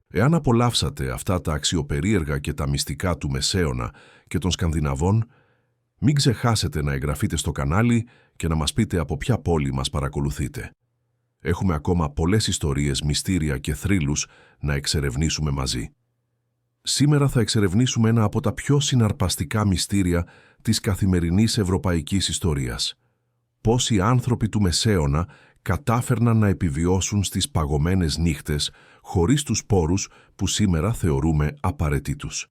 Εάν απολαύσατε αυτά τα αξιοπερίεργα και τα μυστικά του Μεσαίωνα και των Σκανδιναβών, μην ξεχάσετε να εγγραφείτε στο κανάλι και να μας πείτε από ποια πόλη μας παρακολουθείτε. Έχουμε ακόμα πολλές ιστορίες, μυστήρια και θρύλους να εξερευνήσουμε μαζί. Σήμερα θα εξερευνήσουμε ένα από τα πιο συναρπαστικά μυστήρια της καθημερινής ευρωπαϊκής ιστορίας. Πώς οι άνθρωποι του Μεσαίωνα κατάφερναν να επιβιώσουν στις παγωμένες νύχτες χωρίς τους πόρους που σήμερα θεωρούμε απαραίτητους.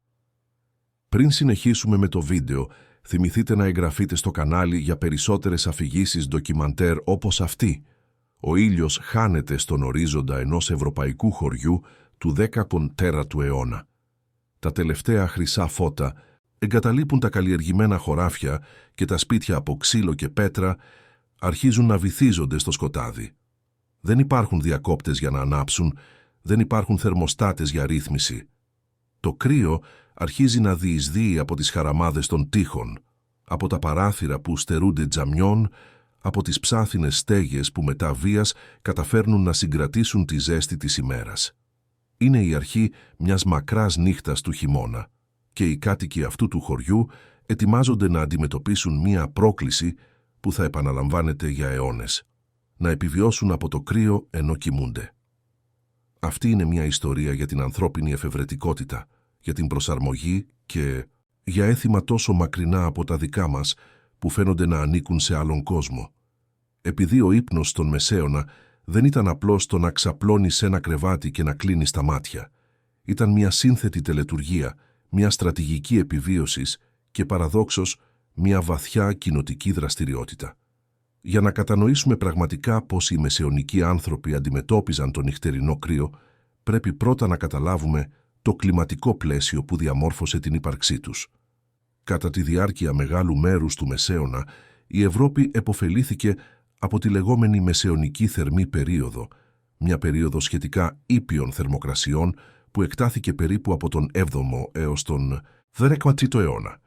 Πριν συνεχίσουμε με το βίντεο, θυμηθείτε να εγγραφείτε στο κανάλι για περισσότερες αφηγήσεις ντοκιμαντέρ όπως αυτή. Ο ήλιος χάνεται στον ορίζοντα ενός ευρωπαϊκού χωριού του 14ου αιώνα. Τα τελευταία χρυσά φώτα εγκαταλείπουν τα καλλιεργημένα χωράφια και τα σπίτια από ξύλο και πέτρα αρχίζουν να βυθίζονται στο σκοτάδι. Δεν υπάρχουν διακόπτες για να ανάψουν, δεν υπάρχουν θερμοστάτες για ρύθμιση. Το κρύο αρχίζει να διεισδύει από τις χαραμάδες των τοίχων, από τα παράθυρα που στερούνται τζαμιών, από τις ψάθινες στέγες που μετά βίας καταφέρνουν να συγκρατήσουν τη ζέστη της ημέρας. Είναι η αρχή μιας μακράς νύχτας του χειμώνα και οι κάτοικοι αυτού του χωριού ετοιμάζονται να αντιμετωπίσουν μία πρόκληση που θα επαναλαμβάνεται για αιώνες. Να επιβιώσουν από το κρύο ενώ κοιμούνται. Αυτή είναι μια ιστορία για την ανθρώπινη εφευρετικότητα, για την προσαρμογή και για έθιμα τόσο μακρινά από τα δικά μας που φαίνονται να ανήκουν σε άλλον κόσμο. Επειδή ο ύπνος στον Μεσαίωνα δεν ήταν απλώς το να ξαπλώνεις σε ένα κρεβάτι και να κλείνεις τα μάτια. Ήταν μια σύνθετη τελετουργία, μια στρατηγική επιβίωσης και παραδόξως μια βαθιά κοινοτική δραστηριότητα. Για να κατανοήσουμε πραγματικά πώς οι μεσαιωνικοί άνθρωποι αντιμετώπιζαν το νυχτερινό κρύο, πρέπει πρώτα να καταλάβουμε το κλιματικό πλαίσιο που διαμόρφωσε την ύπαρξή τους. Κατά τη διάρκεια μεγάλου μέρους του Μεσαίωνα, η Ευρώπη επωφελήθηκε από τη λεγόμενη μεσαιωνική θερμή περίοδο, μια περίοδο σχετικά ήπιων θερμοκρασιών που εκτάθηκε περίπου από τον 7ο έως τον 16ο αιώνα.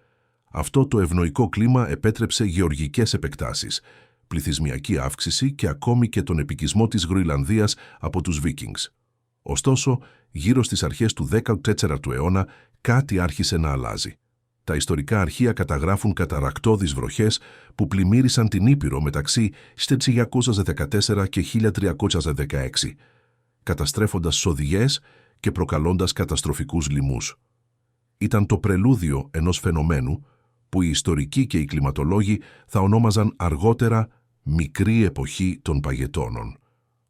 Αυτό το ευνοϊκό κλίμα επέτρεψε γεωργικές επεκτάσεις, πληθυσμιακή αύξηση και ακόμη και τον επικισμό της Γροιλανδίας από τους Βίκινγκς. Ωστόσο, γύρω στις αρχές του 14ου αιώνα κάτι άρχισε να αλλάζει. Τα ιστορικά αρχεία καταγράφουν καταρρακτώδεις βροχές που πλημμύρισαν την Ήπειρο μεταξύ 1914 και 1316, καταστρέφοντας σωδιές και προκαλώντας καταστροφικούς λοιμούς. Ήταν το πρελούδιο ενός φαινομένου που οι ιστορικοί και οι κλιματολόγοι θα ονόμαζαν αργότερα «μικρή εποχή των παγετώνων».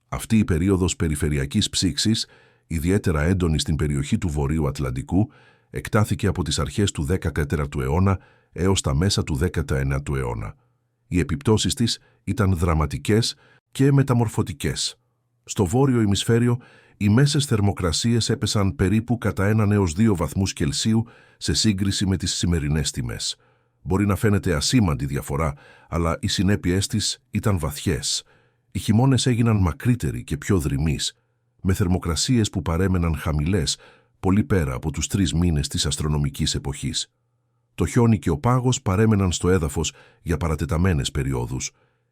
Αυτή η περίοδος περιφερειακής ψήξης, ιδιαίτερα έντονη στην περιοχή του Βορείου Ατλαντικού, εκτάθηκε από τις αρχές του 14ου αιώνα έως τα μέσα του 19ου αιώνα. Οι επιπτώσεις της ήταν δραματικές και μεταμορφωτικές. Στο βόρειο ημισφαίριο, οι μέσες θερμοκρασίες έπεσαν περίπου κατά 1 έως 2 βαθμούς Κελσίου σε σύγκριση με τις σημερινές τιμές. Μπορεί να φαίνεται ασήμαντη διαφορά, αλλά οι συνέπειές της ήταν βαθιές. Οι χειμώνες έγιναν μακρύτεροι και πιο δρυμείς, με θερμοκρασίες που παρέμεναν χαμηλές, πολύ πέρα από τους 3 μήνες της αστρονομικής εποχής. Το χιόνι και ο πάγος παρέμεναν στο έδαφος για παρατεταμένες περιόδους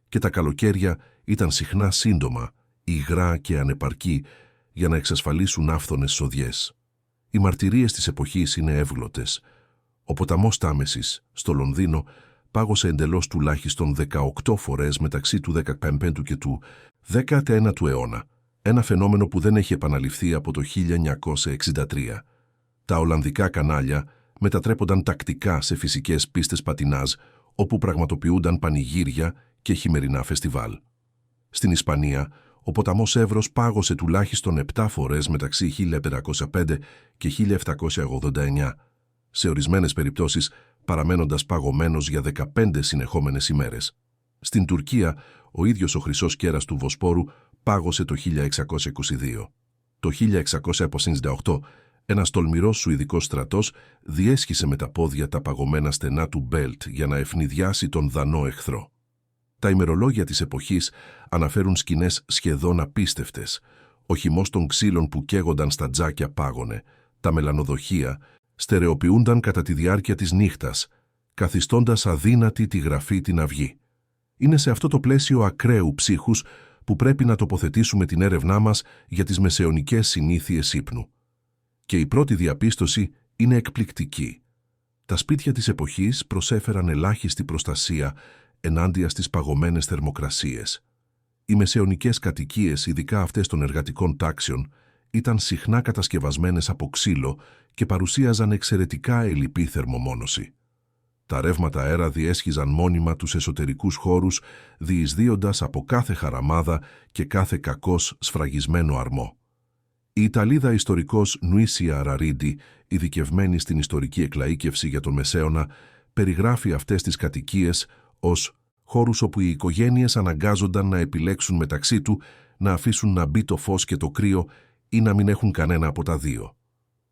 και τα καλοκαίρια ήταν συχνά σύντομα, υγρά και ανεπαρκή για να εξασφαλίσουν άφθονες σωδιές. Οι μαρτυρίες της εποχής είναι εύγλωτες. Ο ποταμός Τάμεσης, στο Λονδίνο, πάγωσε εντελώς τουλάχιστον 18 φορές μεταξύ του 15ου και του 19ου αιώνα, ένα φαινόμενο που δεν έχει επαναληφθεί από το 1963. Τα Ολλανδικά κανάλια μετατρέπονταν τακτικά σε φυσικές πίστες πατινάζ, όπου πραγματοποιούνταν πανηγύρια και χειμερινά φεστιβάλ. Στην Ισπανία, ο ποταμός Εύρος πάγωσε τουλάχιστον 7 φορές μεταξύ 1505 και 1789, σε ορισμένες περιπτώσεις παραμένοντας παγωμένος για 15 συνεχόμενες ημέρες. Στην Τουρκία, ο ίδιος ο χρυσός κέρας του Βοσπόρου πάγωσε το 1622. Το 1658, ένας τολμηρός Σουηδικός στρατός διέσχισε με τα πόδια τα παγωμένα στενά του Μπέλτ για να ευνηδιάσει τον δανό εχθρό. Τα ημερολόγια της εποχής αναφέρουν σκηνές σχεδόν απίστευτες. Ο χυμός των ξύλων που καίγονταν στα τζάκια πάγωνε, τα μελανοδοχεία στερεοποιούνταν κατά τη διάρκεια της νύχτας, καθιστώντας αδύνατη τη γραφή την αυγή. Είναι σε αυτό το πλαίσιο ακραίου ψύχους που πρέπει να τοποθετήσουμε την έρευνά μας για τις μεσαιωνικές συνήθειες ύπνου. Και η πρώτη διαπίστωση είναι εκπληκτική. Τα σπίτια της εποχής προσέφεραν ελάχιστη προστασία ενάντια στις παγωμένες θερμοκρασίες. Οι μεσαιωνικές κατοικίες, ειδικά αυτές των εργατικών τάξεων, ήταν συχνά κατασκευασμένες από ξύλο και παρουσίαζαν εξαιρετικά ελλειπή θερμομόνωση. Τα ρεύματα αέρα διέσχιζαν μόνιμα τους εσωτερικούς χώρους, διεισδύοντας από κάθε χαραμάδα και κάθε κακώς σφραγισμένο αρμό. Η Ιταλίδα ιστορικός Νουίσια Ραρίντι, ειδικευμένη στην ιστορική εκλαΐκευση για τον Μεσαίωνα, περιγράφει αυτές τις κατοικίες ως χώρους όπου οι οικογένειες αναγκάζονταν να επιλέξουν μεταξύ του να αφήσουν να μπει το φως και το κρύο ή να μην έχουν κανένα από τα δύο.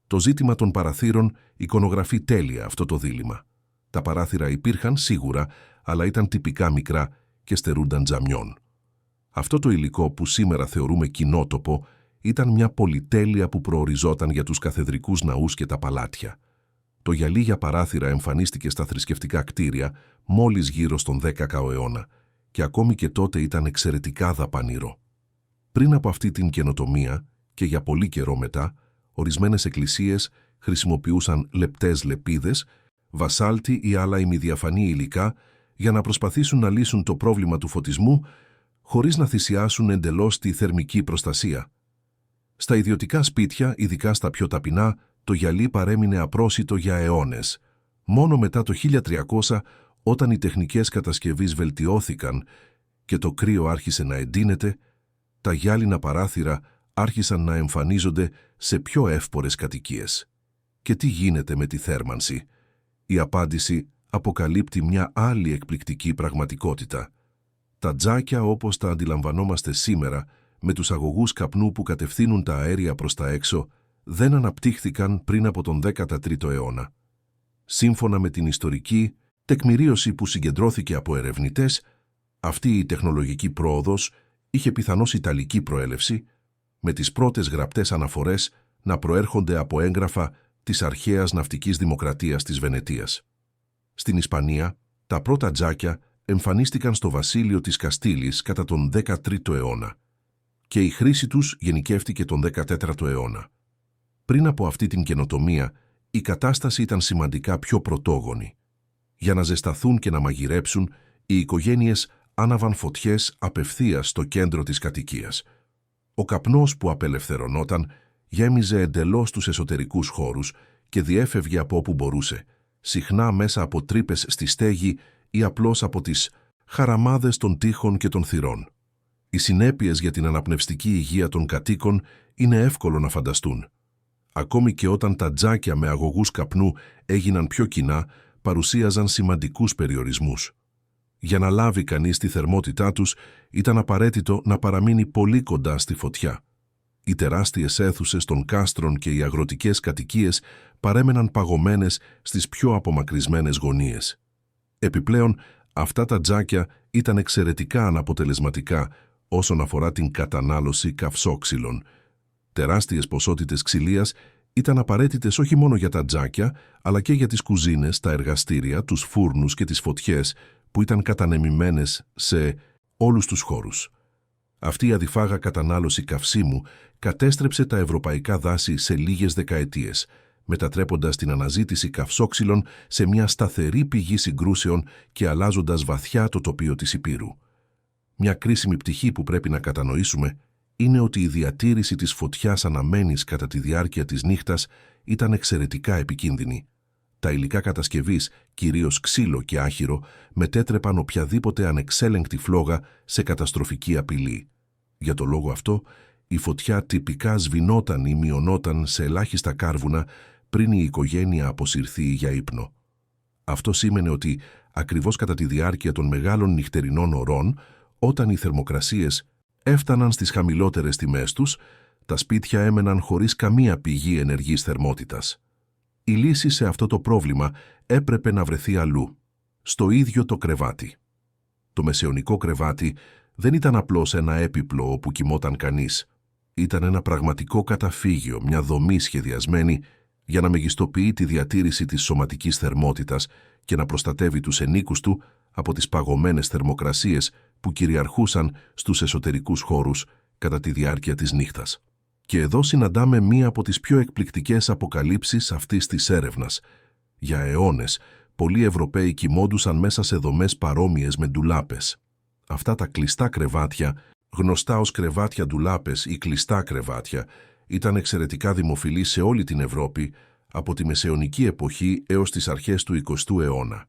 Το ζήτημα των παραθύρων εικονογραφεί τέλεια αυτό το δίλημμα. Τα παράθυρα υπήρχαν σίγουρα, αλλά ήταν τυπικά μικρά και στερούνταν τζαμιών. Αυτό το υλικό που σήμερα θεωρούμε κοινότοπο ήταν μια πολυτέλεια που προοριζόταν για τους καθεδρικούς ναούς και τα παλάτια. Το γυαλί για παράθυρα εμφανίστηκε στα θρησκευτικά κτίρια μόλις γύρω στον 10ο αιώνα και ακόμη και τότε ήταν εξαιρετικά δαπανηρό. Πριν από αυτή την καινοτομία και για πολύ καιρό μετά, ορισμένες εκκλησίες χρησιμοποιούσαν λεπτές λεπίδες, βασάλτη ή άλλα ημιδιαφανή υλικά για να προσπαθήσουν να λύσουν το πρόβλημα του φωτισμού χωρίς να θυσιάσουν εντελώς τη θερμική προστασία. Στα ιδιωτικά σπίτια, ειδικά στα πιο ταπεινά, το γυαλί παρέμεινε απρόσιτο για αιώνες. Μόνο μετά το 1300, όταν οι τεχνικές κατασκευής βελτιώθηκαν και το κρύο άρχισε να εντείνεται, τα γυάλινα παράθυρα άρχισαν να εμφανίζονται σε πιο εύπορες κατοικίες. Και τι γίνεται με τη θέρμανση? Η απάντηση αποκαλύπτει μια άλλη εκπληκτική πραγματικότητα. Τα τζάκια όπως τα αντιλαμβανόμαστε σήμερα, με τους αγωγούς καπνού που κατευθύνουν τα αέρια προς τα έξω, δεν αναπτύχθηκαν πριν από τον 13ο αιώνα. Σύμφωνα με την ιστορική τεκμηρίωση που συγκεντρώθηκε από ερευνητές, αυτή η τεχνολογική πρόοδος είχε πιθανώς ιταλική προέλευση, με τις πρώτες γραπτές αναφορές να προέρχονται από έγγραφα της αρχαίας ναυτικής δημοκρατίας της Βενετίας. Στην Ισπανία, τα πρώτα τζάκια εμφανίστηκαν στο βασίλειο της Καστήλης κατά τον 13ο αιώνα και η χρήση τους γενικεύτηκε τον 14ο αιώνα. Πριν από αυτή την καινοτομία, η κατάσταση ήταν σημαντικά πιο πρωτόγονη. Για να ζεσταθούν και να μαγειρέψουν, οι οικογένειες άναβαν φωτιές απευθείας στο κέντρο της κατοικίας. Ο καπνός που απελευθερωνόταν γέμιζε εντελώς τους εσωτερικούς χώρους και διέφευγε από όπου μπορούσε, συχνά μέσα από τρύπες στη στέγη ή απλώς από τις χαραμάδες των τοίχων και των θυρών. Οι συνέπειες για την αναπνευστική υγεία των κατοίκων είναι εύκολο να φανταστούν. Ακόμη και όταν τα τζάκια με αγωγούς καπνού έγιναν πιο κοινά, παρουσίαζαν σημαντικούς περιορισμούς. Για να λάβει κανείς τη θερμότητά τους, ήταν απαραίτητο να παραμείνει πολύ κοντά στη φωτιά. Οι τεράστιες αίθουσες των κάστρων και οι αγροτικές κατοικίες παρέμεναν παγωμένες στις πιο απομακρυσμένες γωνίες. Επιπλέον, αυτά τα τζάκια ήταν εξαιρετικά αναποτελεσματικά όσον αφορά την κατανάλωση καυσόξυλων. Τεράστιες ποσότητες ξυλίας ήταν απαραίτητες όχι μόνο για τα τζάκια, αλλά και για τις κουζίνες, τα εργαστήρια, τους φούρνους και τις φωτιές που ήταν κατανεμημένες σε όλους τους χώρους. Αυτή η αδιφάγα κατανάλωση καυσίμου κατέστρεψε τα ευρωπαϊκά δάση σε λίγες δεκαετίες, μετατρέποντας την αναζήτηση καυσόξυλων σε μια σταθερή πηγή συγκρούσεων και αλλάζοντας βαθιά το τοπίο της Υπήρου. Μια κρίσιμη πτυχή που πρέπει να κατανοήσουμε είναι ότι η διατήρηση της φωτιάς αναμένης κατά τη διάρκεια της νύχτας ήταν εξαιρετικά επικίνδυνη. Τα υλικά κατασκευής, κυρίως ξύλο και άχυρο, μετέτρεπαν οποιαδήποτε ανεξέλεγκτη φλόγα σε καταστροφική απειλή. Για το λόγο αυτό, η φωτιά τυπικά σβηνόταν ή μειωνόταν σε ελάχιστα κάρβουνα πριν η οικογένεια αποσυρθεί για ύπνο. Αυτό σήμαινε ότι, ακριβώς κατά τη διάρκεια των μεγάλων νυχτερινών ωρών, όταν οι θερμοκρασίες έφταναν στις χαμηλότερες τιμές τους, τα σπίτια έμεναν χωρίς καμία πηγή ενεργής θερμότητας. Η λύση σε αυτό το πρόβλημα έπρεπε να βρεθεί αλλού, στο ίδιο το κρεβάτι. Το μεσαιωνικό κρεβάτι δεν ήταν απλώς ένα έπιπλο όπου κοιμόταν κανείς. Ήταν ένα πραγματικό καταφύγιο, μια δομή σχεδιασμένη για να μεγιστοποιεί τη διατήρηση της σωματικής θερμότητας και να προστατεύει τους ενίκους του από τις παγωμένες θερμοκρασίες που κυριαρχούσαν στους εσωτερικούς χώρους κατά τη διάρκεια της νύχτας. Και εδώ συναντάμε μία από τις πιο εκπληκτικές αποκαλύψεις αυτής της έρευνας. Για αιώνες, πολλοί Ευρωπαίοι κοιμόντουσαν μέσα σε δομές παρόμοιες με ντουλάπες. Αυτά τα κλειστά κρεβάτια, γνωστά ως κρεβάτια ντουλάπες ή κλειστά κρεβάτια, ήταν εξαιρετικά δημοφιλή σε όλη την Ευρώπη από τη μεσαιωνική εποχή έως τις αρχές του 20ου αιώνα.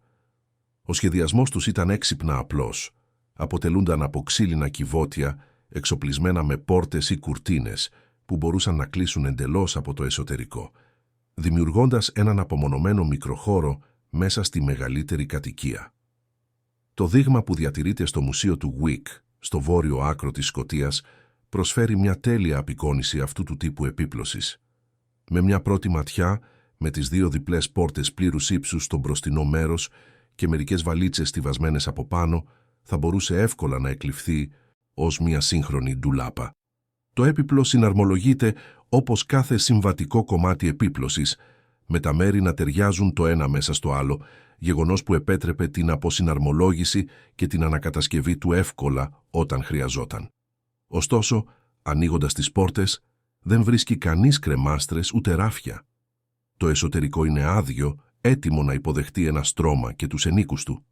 Ο σχεδιασμός τους ήταν έξυπνα απλός. Αποτελούνταν από ξύλινα κυβότια, εξοπλισμένα με πόρτες ή κουρτίνες, που μπορούσαν να κλείσουν εντελώς από το εσωτερικό, δημιουργώντας έναν απομονωμένο μικροχώρο μέσα στη μεγαλύτερη κατοικία. Το δείγμα που διατηρείται στο Μουσείο του Wick, στο βόρειο άκρο της Σκωτίας, προσφέρει μια τέλεια απεικόνηση αυτού του τύπου επίπλωσης. Με μια πρώτη ματιά, με τις δύο διπλές πόρτες πλήρους ύψους στο μπροστινό μέρος και μερικές βαλίτσες στιβασμένες από πάνω, θα μπορούσε εύκολα να εκλειφθεί ως μια σύγχρονη ντουλάπα. Το έπιπλο συναρμολογείται όπως κάθε συμβατικό κομμάτι επίπλωσης, με τα μέρη να ταιριάζουν το ένα μέσα στο άλλο, γεγονός που επέτρεπε την αποσυναρμολόγηση και την ανακατασκευή του εύκολα όταν χρειαζόταν. Ωστόσο, ανοίγοντας τις πόρτες, δεν βρίσκει κανείς κρεμάστρες ούτε ράφια. Το εσωτερικό είναι άδειο, έτοιμο να υποδεχτεί ένα στρώμα και τους ενίκους του.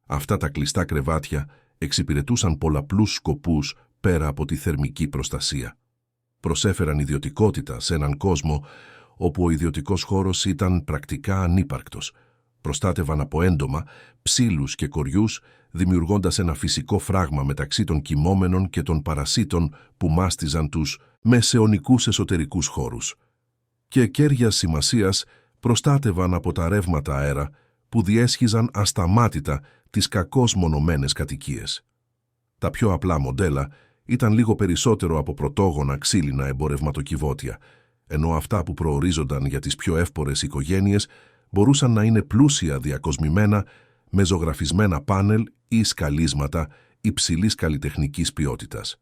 Αυτά τα κλειστά κρεβάτια εξυπηρετούσαν πολλαπλούς σκοπούς πέρα από τη θερμική προστασία. Προσέφεραν ιδιωτικότητα σε έναν κόσμο όπου ο ιδιωτικός χώρος ήταν πρακτικά ανύπαρκτος. Προστάτευαν από έντομα, ψήλους και κοριούς, δημιουργώντας ένα φυσικό φράγμα μεταξύ των κοιμόμενων και των παρασίτων που μάστιζαν τους μεσαιωνικούς εσωτερικούς χώρους. Και κέρδιας σημασίας προστάτευαν από τα ρεύματα αέρα που διέσχιζαν ασταμάτητα τις κακώς μονωμένες κατοικίες. Τα πιο απλά μοντέλα ήταν λίγο περισσότερο από πρωτόγωνα ξύλινα εμπορευματοκιβώτια, ενώ αυτά που προορίζονταν για τις πιο εύπορες οικογένειες μπορούσαν να είναι πλούσια διακοσμημένα με ζωγραφισμένα πάνελ ή σκαλίσματα υψηλής καλλιτεχνικής ποιότητας.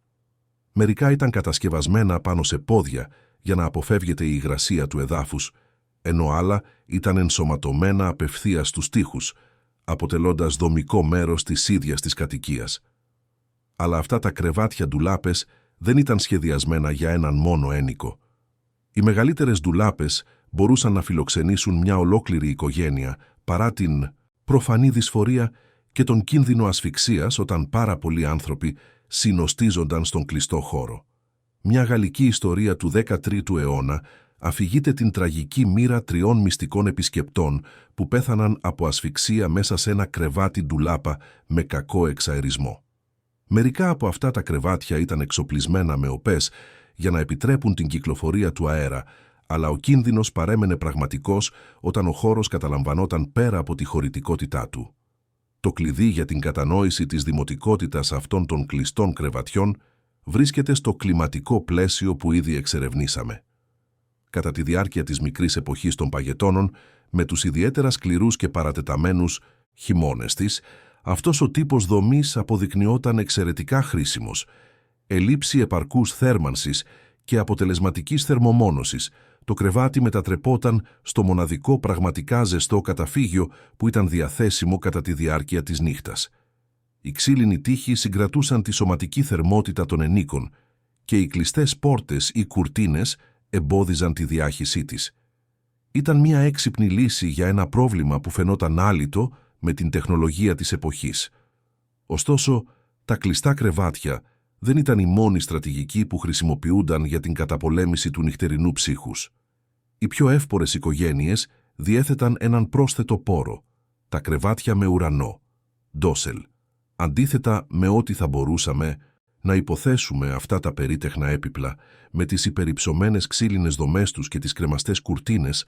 Μερικά ήταν κατασκευασμένα πάνω σε πόδια για να αποφεύγεται η υγρασία του εδάφους, ενώ άλλα ήταν ενσωματωμένα απευθείας στους τοίχους, αποτελώντας δομικό μέρος της ίδιας της κατοικίας. Αλλά αυτά τα κρεβάτια ντουλάπες δεν ήταν σχεδιασμένα για έναν μόνο ένοικο. Οι μεγαλύτερες ντουλάπες μπορούσαν να φιλοξενήσουν μια ολόκληρη οικογένεια παρά την προφανή δυσφορία και τον κίνδυνο ασφυξίας όταν πάρα πολλοί άνθρωποι συνοστίζονταν στον κλειστό χώρο. Μια γαλλική ιστορία του 13ου αιώνα αφηγείται την τραγική μοίρα 3 μυστικών επισκεπτών που πέθαναν από ασφυξία μέσα σε ένα κρεβάτι ντουλάπα με κακό εξαερισμό. Μερικά από αυτά τα κρεβάτια ήταν εξοπλισμένα με οπές για να επιτρέπουν την κυκλοφορία του αέρα, αλλά ο κίνδυνος παρέμενε πραγματικός όταν ο χώρος καταλαμβανόταν πέρα από τη χωρητικότητά του. Το κλειδί για την κατανόηση της δημοτικότητας αυτών των κλειστών κρεβατιών βρίσκεται στο κλιματικό πλαίσιο που ήδη εξερευνήσαμε. Κατά τη διάρκεια της μικρής εποχής των παγετώνων, με τους ιδιαίτερα σκληρούς και παρατεταμένους χειμώνες της, αυτός ο τύπος δομής αποδεικνυόταν εξαιρετικά χρήσιμος. Ελήψη επαρκούς θέρμανσης και αποτελεσματικής θερμομόνωσης, το κρεβάτι μετατρεπόταν στο μοναδικό πραγματικά ζεστό καταφύγιο που ήταν διαθέσιμο κατά τη διάρκεια της νύχτας. Οι ξύλινοι τοίχοι συγκρατούσαν τη σωματική θερμότητα των ενίκων και οι κλειστές πόρτες ή κουρτίνες εμπόδιζαν τη διάχυσή της. Ήταν μια έξυπνη λύση για ένα πρόβλημα που φαινόταν άλυτο με την τεχνολογία της εποχής. Ωστόσο, τα κλειστά κρεβάτια δεν ήταν η μόνη στρατηγική που χρησιμοποιούνταν για την καταπολέμηση του νυχτερινού ψύχους. Οι πιο εύπορες οικογένειες διέθεταν έναν πρόσθετο πόρο, τα κρεβάτια με ουρανό, ντόσελ. Αντίθετα με ό,τι θα μπορούσαμε να υποθέσουμε, αυτά τα περίτεχνα έπιπλα, με τις υπερυψωμένες ξύλινες δομές τους και τις κρεμαστές κουρτίνες,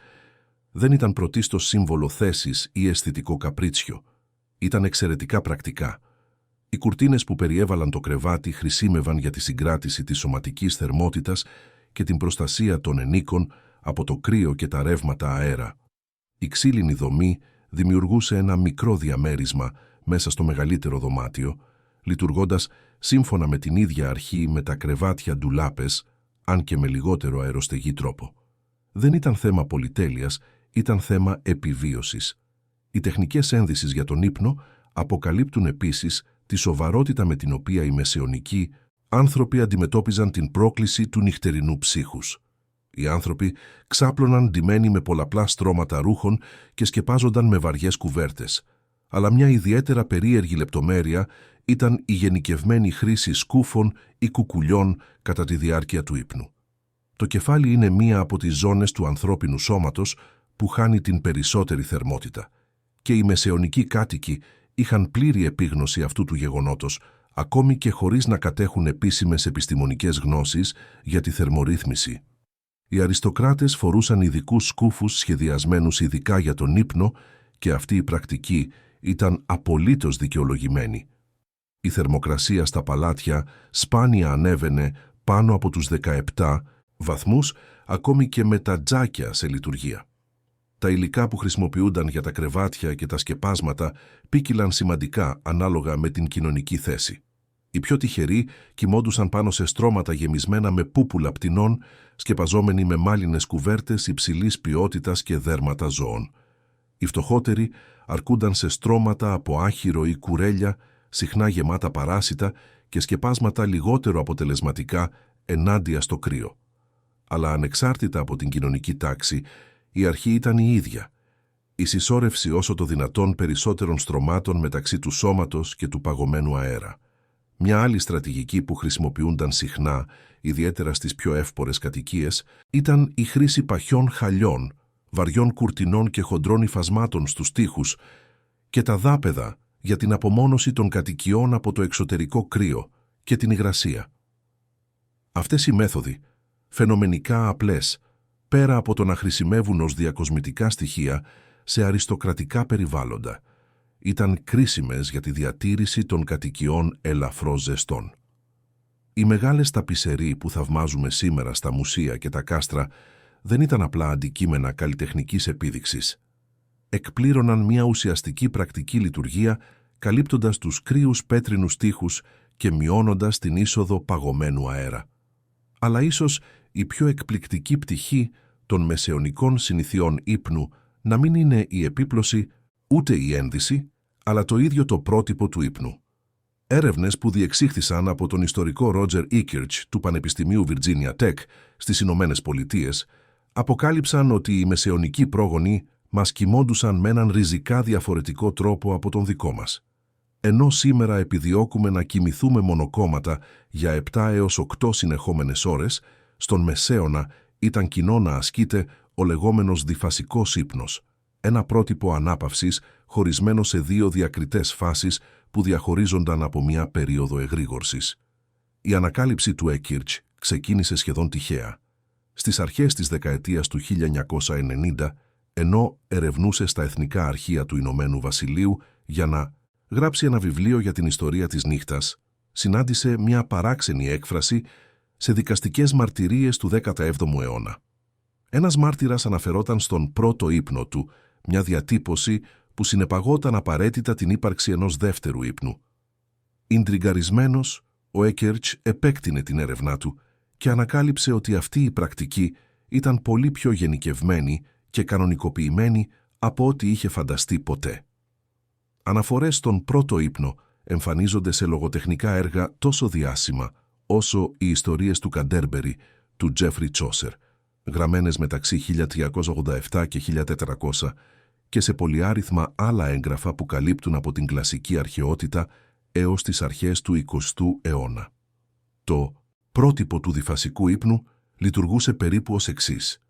δεν ήταν πρωτίστως σύμβολο θέσης ή αισθητικό καπρίτσιο. Ήταν εξαιρετικά πρακτικά. Οι κουρτίνες που περιέβαλαν το κρεβάτι χρησίμευαν για τη συγκράτηση της σωματικής θερμότητας και την προστασία των ενίκων από το κρύο και τα ρεύματα αέρα. Η ξύλινη δομή δημιουργούσε ένα μικρό διαμέρισμα μέσα στο μεγαλύτερο δωμάτιο, λειτουργώντας σύμφωνα με την ίδια αρχή με τα κρεβάτια ντουλάπες, αν και με λιγότερο αεροστεγή τρόπο. Δεν ήταν θέμα πολυτέλειας, ήταν θέμα επιβίωσης. Οι τεχνικές ένδυσεις για τον ύπνο αποκαλύπτουν επίσης τη σοβαρότητα με την οποία οι μεσαιωνικοί άνθρωποι αντιμετώπιζαν την πρόκληση του νυχτερινού ψύχους. Οι άνθρωποι ξάπλωναν ντυμένοι με πολλαπλά στρώματα ρούχων και σκεπάζονταν με βαριές κουβέρτες. Αλλά μια ιδιαίτερα περίεργη λεπτομέρεια ήταν η γενικευμένη χρήση σκούφων ή κουκουλιών κατά τη διάρκεια του ύπνου. Το κεφάλι είναι μία από τις ζώνες του ανθρώπινου σώματος που χάνει την περισσότερη θερμότητα και οι μεσαιωνικοί κάτοικοι είχαν πλήρη επίγνωση αυτού του γεγονότος, ακόμη και χωρίς να κατέχουν επίσημες επιστημονικές γνώσεις για τη θερμορύθμιση. Οι αριστοκράτες φορούσαν ειδικούς σκούφους σχεδιασμένους ειδικά για τον ύπνο και αυτή η πρακτική ήταν απολύτως δικαιολογημένη. Η θερμοκρασία στα παλάτια σπάνια ανέβαινε πάνω από τους 17 βαθμούς, ακόμη και με τα τζάκια σε λειτουργία. Τα υλικά που χρησιμοποιούνταν για τα κρεβάτια και τα σκεπάσματα ποίκυλαν σημαντικά ανάλογα με την κοινωνική θέση. Οι πιο τυχεροί κοιμόντουσαν πάνω σε στρώματα γεμισμένα με πούπουλα πτηνών, σκεπαζόμενοι με μάλινες κουβέρτες υψηλής ποιότητας και δέρματα ζώων. Οι φτωχότεροι αρκούνταν σε στρώματα από άχυρο ή κουρέλια, συχνά γεμάτα παράσιτα και σκεπάσματα λιγότερο αποτελεσματικά ενάντια στο κρύο. Αλλά ανεξάρτητα από την κοινωνική τάξη, η αρχή ήταν η ίδια. Η συσσόρευση όσο το δυνατόν περισσότερων στρωμάτων μεταξύ του σώματος και του παγωμένου αέρα. Μια άλλη στρατηγική που χρησιμοποιούνταν συχνά, ιδιαίτερα στις πιο εύπορες κατοικίες, ήταν η χρήση παχιών χαλιών, βαριών κουρτινών και χοντρών υφασμάτων στους τοίχους και τα δάπεδα για την απομόνωση των κατοικιών από το εξωτερικό κρύο και την υγρασία. Αυτές οι μέθοδοι, φαινομενικά απλές, πέρα από το να χρησιμεύουν ως διακοσμητικά στοιχεία σε αριστοκρατικά περιβάλλοντα, ήταν κρίσιμες για τη διατήρηση των κατοικιών ελαφρώς ζεστών. Οι μεγάλες ταπισεροί που θαυμάζουμε σήμερα στα μουσεία και τα κάστρα δεν ήταν απλά αντικείμενα καλλιτεχνικής επίδειξης. Εκπλήρωναν μια ουσιαστική πρακτική λειτουργία, καλύπτοντας τους κρύους πέτρινους τοίχους και μειώνοντας την είσοδο παγωμένου αέρα. Αλλά ίσως η πιο εκπληκτική πτυχή των μεσαιωνικών συνηθιών ύπνου να μην είναι η επίπλωση ούτε η ένδυση, αλλά το ίδιο το πρότυπο του ύπνου. Έρευνες που διεξήχθησαν από τον ιστορικό Ρότζερ Ίκιρτς του Πανεπιστημίου Virginia Tech στις Ηνωμένες Πολιτείες αποκάλυψαν ότι οι μεσαιωνικοί πρόγονοι μας κοιμόντουσαν με έναν ριζικά διαφορετικό τρόπο από τον δικό μας. Ενώ σήμερα επιδιώκουμε να κοιμηθούμε μονοκόμματα για 7 έως 8 συνεχόμενες ώρες, στον Μεσαίωνα ήταν κοινό να ασκείται ο λεγόμενος διφασικός ύπνος, ένα πρότυπο ανάπαυσης χωρισμένο σε 2 διακριτές φάσεις που διαχωρίζονταν από μια περίοδο εγρήγορσης. Η ανακάλυψη του Ίκιρτς ξεκίνησε σχεδόν τυχαία. Στις αρχές της δεκαετίας του 1990, ενώ ερευνούσε στα Εθνικά Αρχεία του Ηνωμένου Βασιλείου για να γράψει ένα βιβλίο για την ιστορία της νύχτας, συνάντησε μια παράξενη έκφραση σε δικαστικές μαρτυρίες του 17ου αιώνα. Ένας μάρτυρας αναφερόταν στον πρώτο ύπνο του, μια διατύπωση που συνεπαγόταν απαραίτητα την ύπαρξη ενός δεύτερου ύπνου. Ιντριγκαρισμένος, ο Ίκιρτς επέκτηνε την έρευνά του και ανακάλυψε ότι αυτή η πρακτική ήταν πολύ πιο γενικευμένη και κανονικοποιημένη από ό,τι είχε φανταστεί ποτέ. Αναφορές στον πρώτο ύπνο εμφανίζονται σε λογοτεχνικά έργα τόσο διάσημα όσο οι ιστορίες του Καντέρμπερι του Τζέφρι Τσόσερ, γραμμένες μεταξύ 1387 και 1400 και σε πολυάριθμα άλλα έγγραφα που καλύπτουν από την κλασική αρχαιότητα έως τις αρχές του 20ου αιώνα. Το πρότυπο του διφασικού ύπνου λειτουργούσε περίπου ως εξής.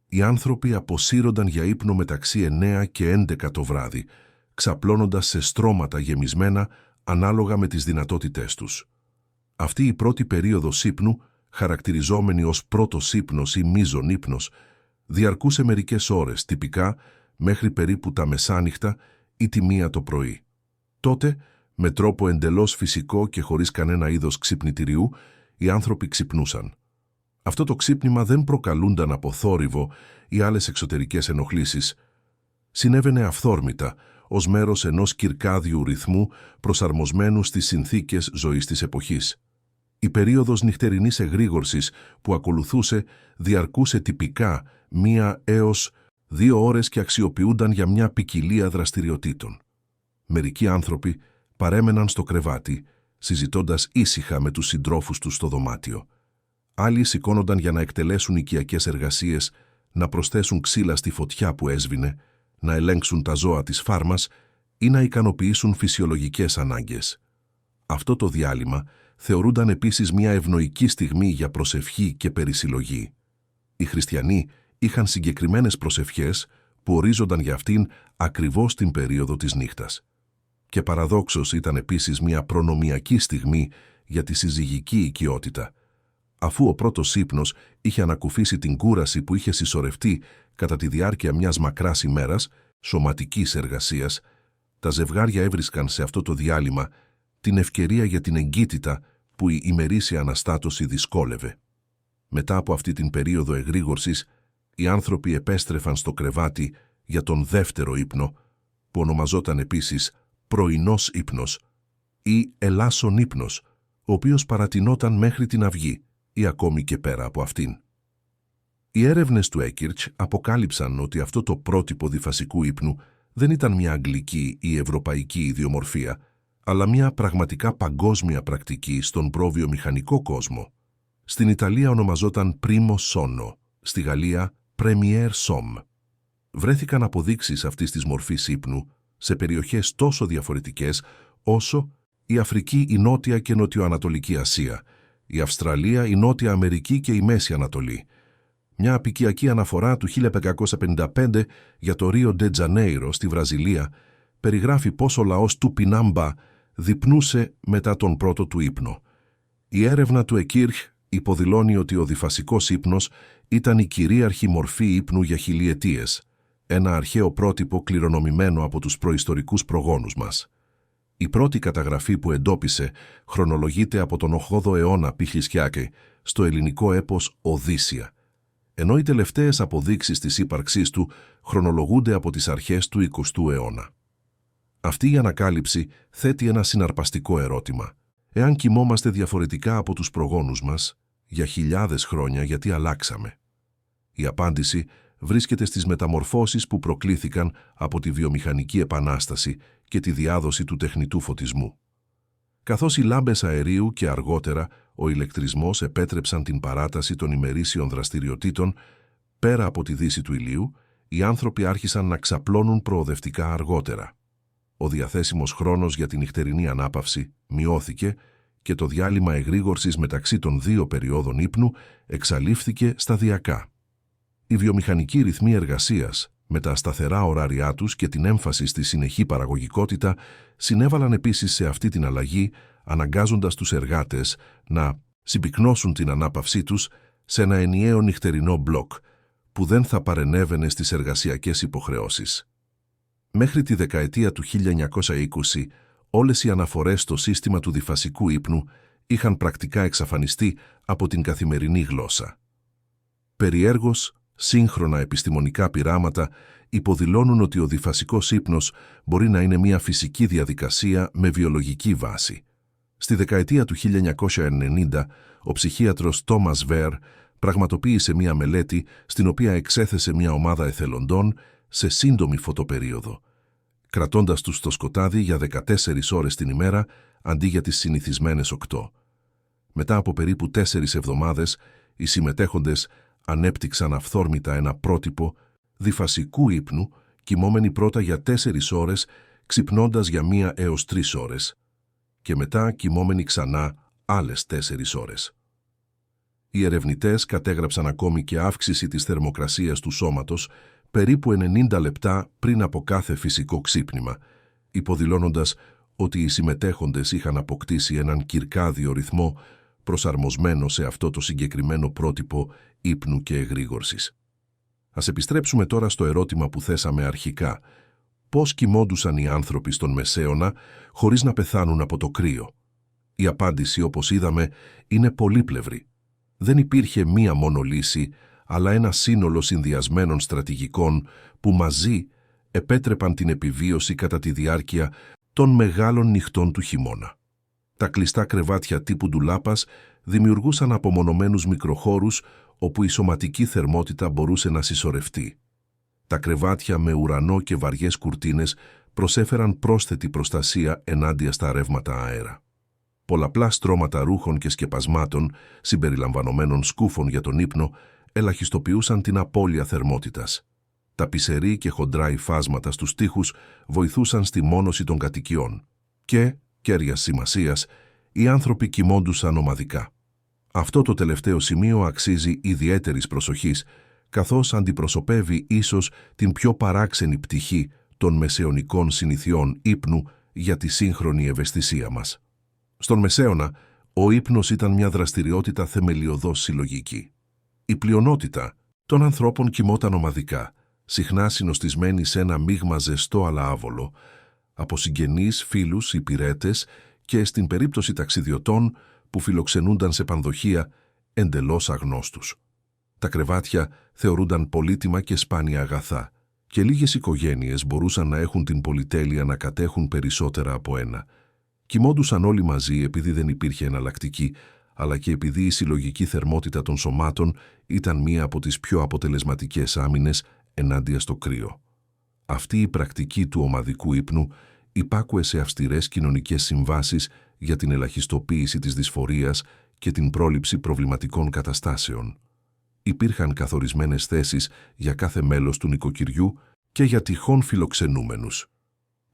Οι άνθρωποι αποσύρονταν για ύπνο μεταξύ 9 και 11 το βράδυ, ξαπλώνοντας σε στρώματα γεμισμένα ανάλογα με τις δυνατότητές τους. Αυτή η πρώτη περίοδος ύπνου, χαρακτηριζόμενη ως πρώτος ύπνος ή μείζον ύπνος, διαρκούσε μερικές ώρες, τυπικά μέχρι περίπου τα μεσάνυχτα ή τη 1 το πρωί. Τότε, με τρόπο εντελώς φυσικό και χωρίς κανένα είδος ξυπνητηριού, οι άνθρωποι ξυπνούσαν. Αυτό το ξύπνημα δεν προκαλούνταν από θόρυβο ή άλλες εξωτερικές ενοχλήσεις. Συνέβαινε αυθόρμητα, ως μέρος ενός κυρκάδιου ρυθμού προσαρμοσμένου στις συνθήκες ζωής της εποχής. Η περίοδος νυχτερινής εγρήγορσης που ακολουθούσε διαρκούσε τυπικά 1 έως 2 ώρες και αξιοποιούνταν για μια ποικιλία δραστηριοτήτων. Μερικοί άνθρωποι παρέμεναν στο κρεβάτι, συζητώντας ήσυχα με τους συντρόφους τους στο δωμάτιο. Άλλοι σηκώνονταν για να εκτελέσουν οικιακές εργασίες, να προσθέσουν ξύλα στη φωτιά που έσβηνε, να ελέγξουν τα ζώα της φάρμας ή να ικανοποιήσουν φυσιολογικές ανάγκες. Αυτό το διάλειμμα θεωρούνταν επίσης μια ευνοϊκή στιγμή για προσευχή και περισυλλογή. Οι χριστιανοί είχαν συγκεκριμένες προσευχές που ορίζονταν για αυτήν ακριβώς την περίοδο της νύχτας. Και παραδόξως ήταν επίσης μια προνομιακή στιγμή για τη συζυγική οικειότητα. Αφού ο πρώτος ύπνος είχε ανακουφίσει την κούραση που είχε συσσωρευτεί κατά τη διάρκεια μιας μακράς ημέρας, σωματικής εργασίας, τα ζευγάρια έβρισκαν σε αυτό το διάλειμμα την ευκαιρία για την εγκύτητα που η ημερήσια αναστάτωση δυσκόλευε. Μετά από αυτή την περίοδο εγρήγορσης, οι άνθρωποι επέστρεφαν στο κρεβάτι για τον δεύτερο ύπνο, που ονομαζόταν επίσης πρωινός ύπνος ή ελάσσον ύπνος, ο οποίος παρατηνόταν μέχρι την αυγή ή ακόμη και πέρα από αυτήν. Οι έρευνες του Έκιρτς αποκάλυψαν ότι αυτό το πρότυπο διφασικού ύπνου δεν ήταν μια αγγλική ή ευρωπαϊκή ιδιομορφία, αλλά μια πραγματικά παγκόσμια πρακτική στον προβιομηχανικό κόσμο. Στην Ιταλία ονομαζόταν Primo Sonno, στη Γαλλία Premier Som. Βρέθηκαν αποδείξεις αυτής της μορφής ύπνου σε περιοχές τόσο διαφορετικές όσο η Αφρική, η Νότια και Νοτιοανατολική Ασία, η Αυστραλία, η Νότια Αμερική και η Μέση Ανατολή. Μια απικιακή αναφορά του 1555 για το Ρίο ντε Τζανέιρο στη Βραζιλία περιγράφει πώς ο λαός του Πινάμπα διπνούσε μετά τον πρώτο του ύπνο. Η έρευνα του Εκίρχ υποδηλώνει ότι ο διφασικός ύπνος ήταν η κυρίαρχη μορφή ύπνου για χιλιετίες, ένα αρχαίο πρότυπο κληρονομημένο από τους προϊστορικούς προγόνους μας. Η πρώτη καταγραφή που εντόπισε χρονολογείται από τον 8ο αιώνα π.Χ. στο ελληνικό έπος Οδύσσια, ενώ οι τελευταίες αποδείξεις της ύπαρξής του χρονολογούνται από τις αρχές του 20ου αιώνα. Αυτή η ανακάλυψη θέτει ένα συναρπαστικό ερώτημα. Εάν κοιμόμαστε διαφορετικά από τους προγόνους μας, για χιλιάδες χρόνια γιατί αλλάξαμε? Η απάντηση βρίσκεται στις μεταμορφώσεις που προκλήθηκαν από τη βιομηχανική επανάσταση και τη διάδοση του τεχνητού φωτισμού. Καθώς οι λάμπες αερίου και αργότερα ο ηλεκτρισμός επέτρεψαν την παράταση των ημερήσιων δραστηριοτήτων πέρα από τη δύση του ηλίου, οι άνθρωποι άρχισαν να ξαπλώνουν προοδευτικά αργότερα. Ο διαθέσιμος χρόνος για την νυχτερινή ανάπαυση μειώθηκε και το διάλειμμα εγρήγορσης μεταξύ των δύο περιόδων ύπνου εξαλείφθηκε σταδιακά. Οι βιομηχανικοί ρυθμοί εργασίας, με τα σταθερά ωράριά τους και την έμφαση στη συνεχή παραγωγικότητα, συνέβαλαν επίσης σε αυτή την αλλαγή, αναγκάζοντας τους εργάτες να συμπυκνώσουν την ανάπαυσή τους σε ένα ενιαίο νυχτερινό μπλοκ, που δεν θα παρενέβαινε στις εργασιακές υποχρεώσεις. Μέχρι τη δεκαετία του 1920, όλες οι αναφορές στο σύστημα του διφασικού ύπνου είχαν πρακτικά εξαφανιστεί από την καθημερινή γλώσσα. Περιέργως, σύγχρονα επιστημονικά πειράματα υποδηλώνουν ότι ο διφασικός ύπνος μπορεί να είναι μια φυσική διαδικασία με βιολογική βάση. Στη δεκαετία του 1990, ο ψυχίατρος Τόμας Βέρ πραγματοποίησε μια μελέτη στην οποία εξέθεσε μια ομάδα εθελοντών σε σύντομη φωτοπερίοδο, κρατώντας τους στο σκοτάδι για 14 ώρες την ημέρα αντί για τις συνηθισμένες 8. Μετά από περίπου 4 εβδομάδες, οι συμμετέχοντες ανέπτυξαν αυθόρμητα ένα πρότυπο διφασικού ύπνου, κοιμόμενοι πρώτα για 4 ώρες, ξυπνώντας για 1 έως 3 ώρες και μετά κοιμόμενοι ξανά άλλες 4 ώρες. Οι ερευνητές κατέγραψαν ακόμη και αύξηση της θερμοκρασίας του σώματος περίπου 90 λεπτά πριν από κάθε φυσικό ξύπνημα, υποδηλώνοντας ότι οι συμμετέχοντες είχαν αποκτήσει έναν κυρκάδιο ρυθμό προσαρμοσμένο σε αυτό το συγκεκριμένο πρότυπο ύπνου και εγρήγορσης. Ας επιστρέψουμε τώρα στο ερώτημα που θέσαμε αρχικά. Πώς κοιμόντουσαν οι άνθρωποι στον Μεσαίωνα χωρίς να πεθάνουν από το κρύο? Η απάντηση, όπως είδαμε, είναι πολύπλευρη. Δεν υπήρχε μία μόνο λύση, αλλά ένα σύνολο συνδυασμένων στρατηγικών που μαζί επέτρεπαν την επιβίωση κατά τη διάρκεια των μεγάλων νυχτών του χειμώνα. Τα κλειστά κρεβάτια τύπου ντουλάπας δημιουργούσαν απομονωμένους μικροχώρους όπου η σωματική θερμότητα μπορούσε να συσσωρευτεί. Τα κρεβάτια με ουρανό και βαριές κουρτίνες προσέφεραν πρόσθετη προστασία ενάντια στα ρεύματα αέρα. Πολλαπλά στρώματα ρούχων και σκεπασμάτων, συμπεριλαμβανομένων σκούφων για τον ύπνο, ελαχιστοποιούσαν την απώλεια θερμότητας. Τα πισερή και χοντρά υφάσματα στους τοίχους βοηθούσαν στη μόνωση των κατοικιών. Και, κέρια σημασίας, οι άνθρωποι κοιμόντουσαν ομαδικά. Αυτό το τελευταίο σημείο αξίζει ιδιαίτερης προσοχής, καθώς αντιπροσωπεύει ίσως την πιο παράξενη πτυχή των μεσαιωνικών συνηθιών ύπνου για τη σύγχρονη ευαισθησία μας. Στον Μεσαίωνα, ο ύπνος ήταν μια δραστηριότητα θεμελιωδώς συλλογική. Η πλειονότητα των ανθρώπων κοιμόταν ομαδικά, συχνά συνοστισμένοι σε ένα μείγμα ζεστό αλλά άβολο, από συγγενείς, φίλους, υπηρέτες και στην περίπτωση ταξιδιωτών που φιλοξενούνταν σε πανδοχεία εντελώς αγνώστους. Τα κρεβάτια θεωρούνταν πολύτιμα και σπάνια αγαθά και λίγες οικογένειες μπορούσαν να έχουν την πολυτέλεια να κατέχουν περισσότερα από ένα. Κοιμόντουσαν όλοι μαζί επειδή δεν υπήρχε εναλλακτική, αλλά και επειδή η συλλογική θερμότητα των σωμάτων ήταν μία από τις πιο αποτελεσματικές άμυνες ενάντια στο κρύο. Αυτή η πρακτική του ομαδικού ύπνου υπάκουε σε αυστηρές κοινωνικές συμβάσεις για την ελαχιστοποίηση της δυσφορίας και την πρόληψη προβληματικών καταστάσεων. Υπήρχαν καθορισμένες θέσεις για κάθε μέλος του νοικοκυριού και για τυχόν φιλοξενούμενους.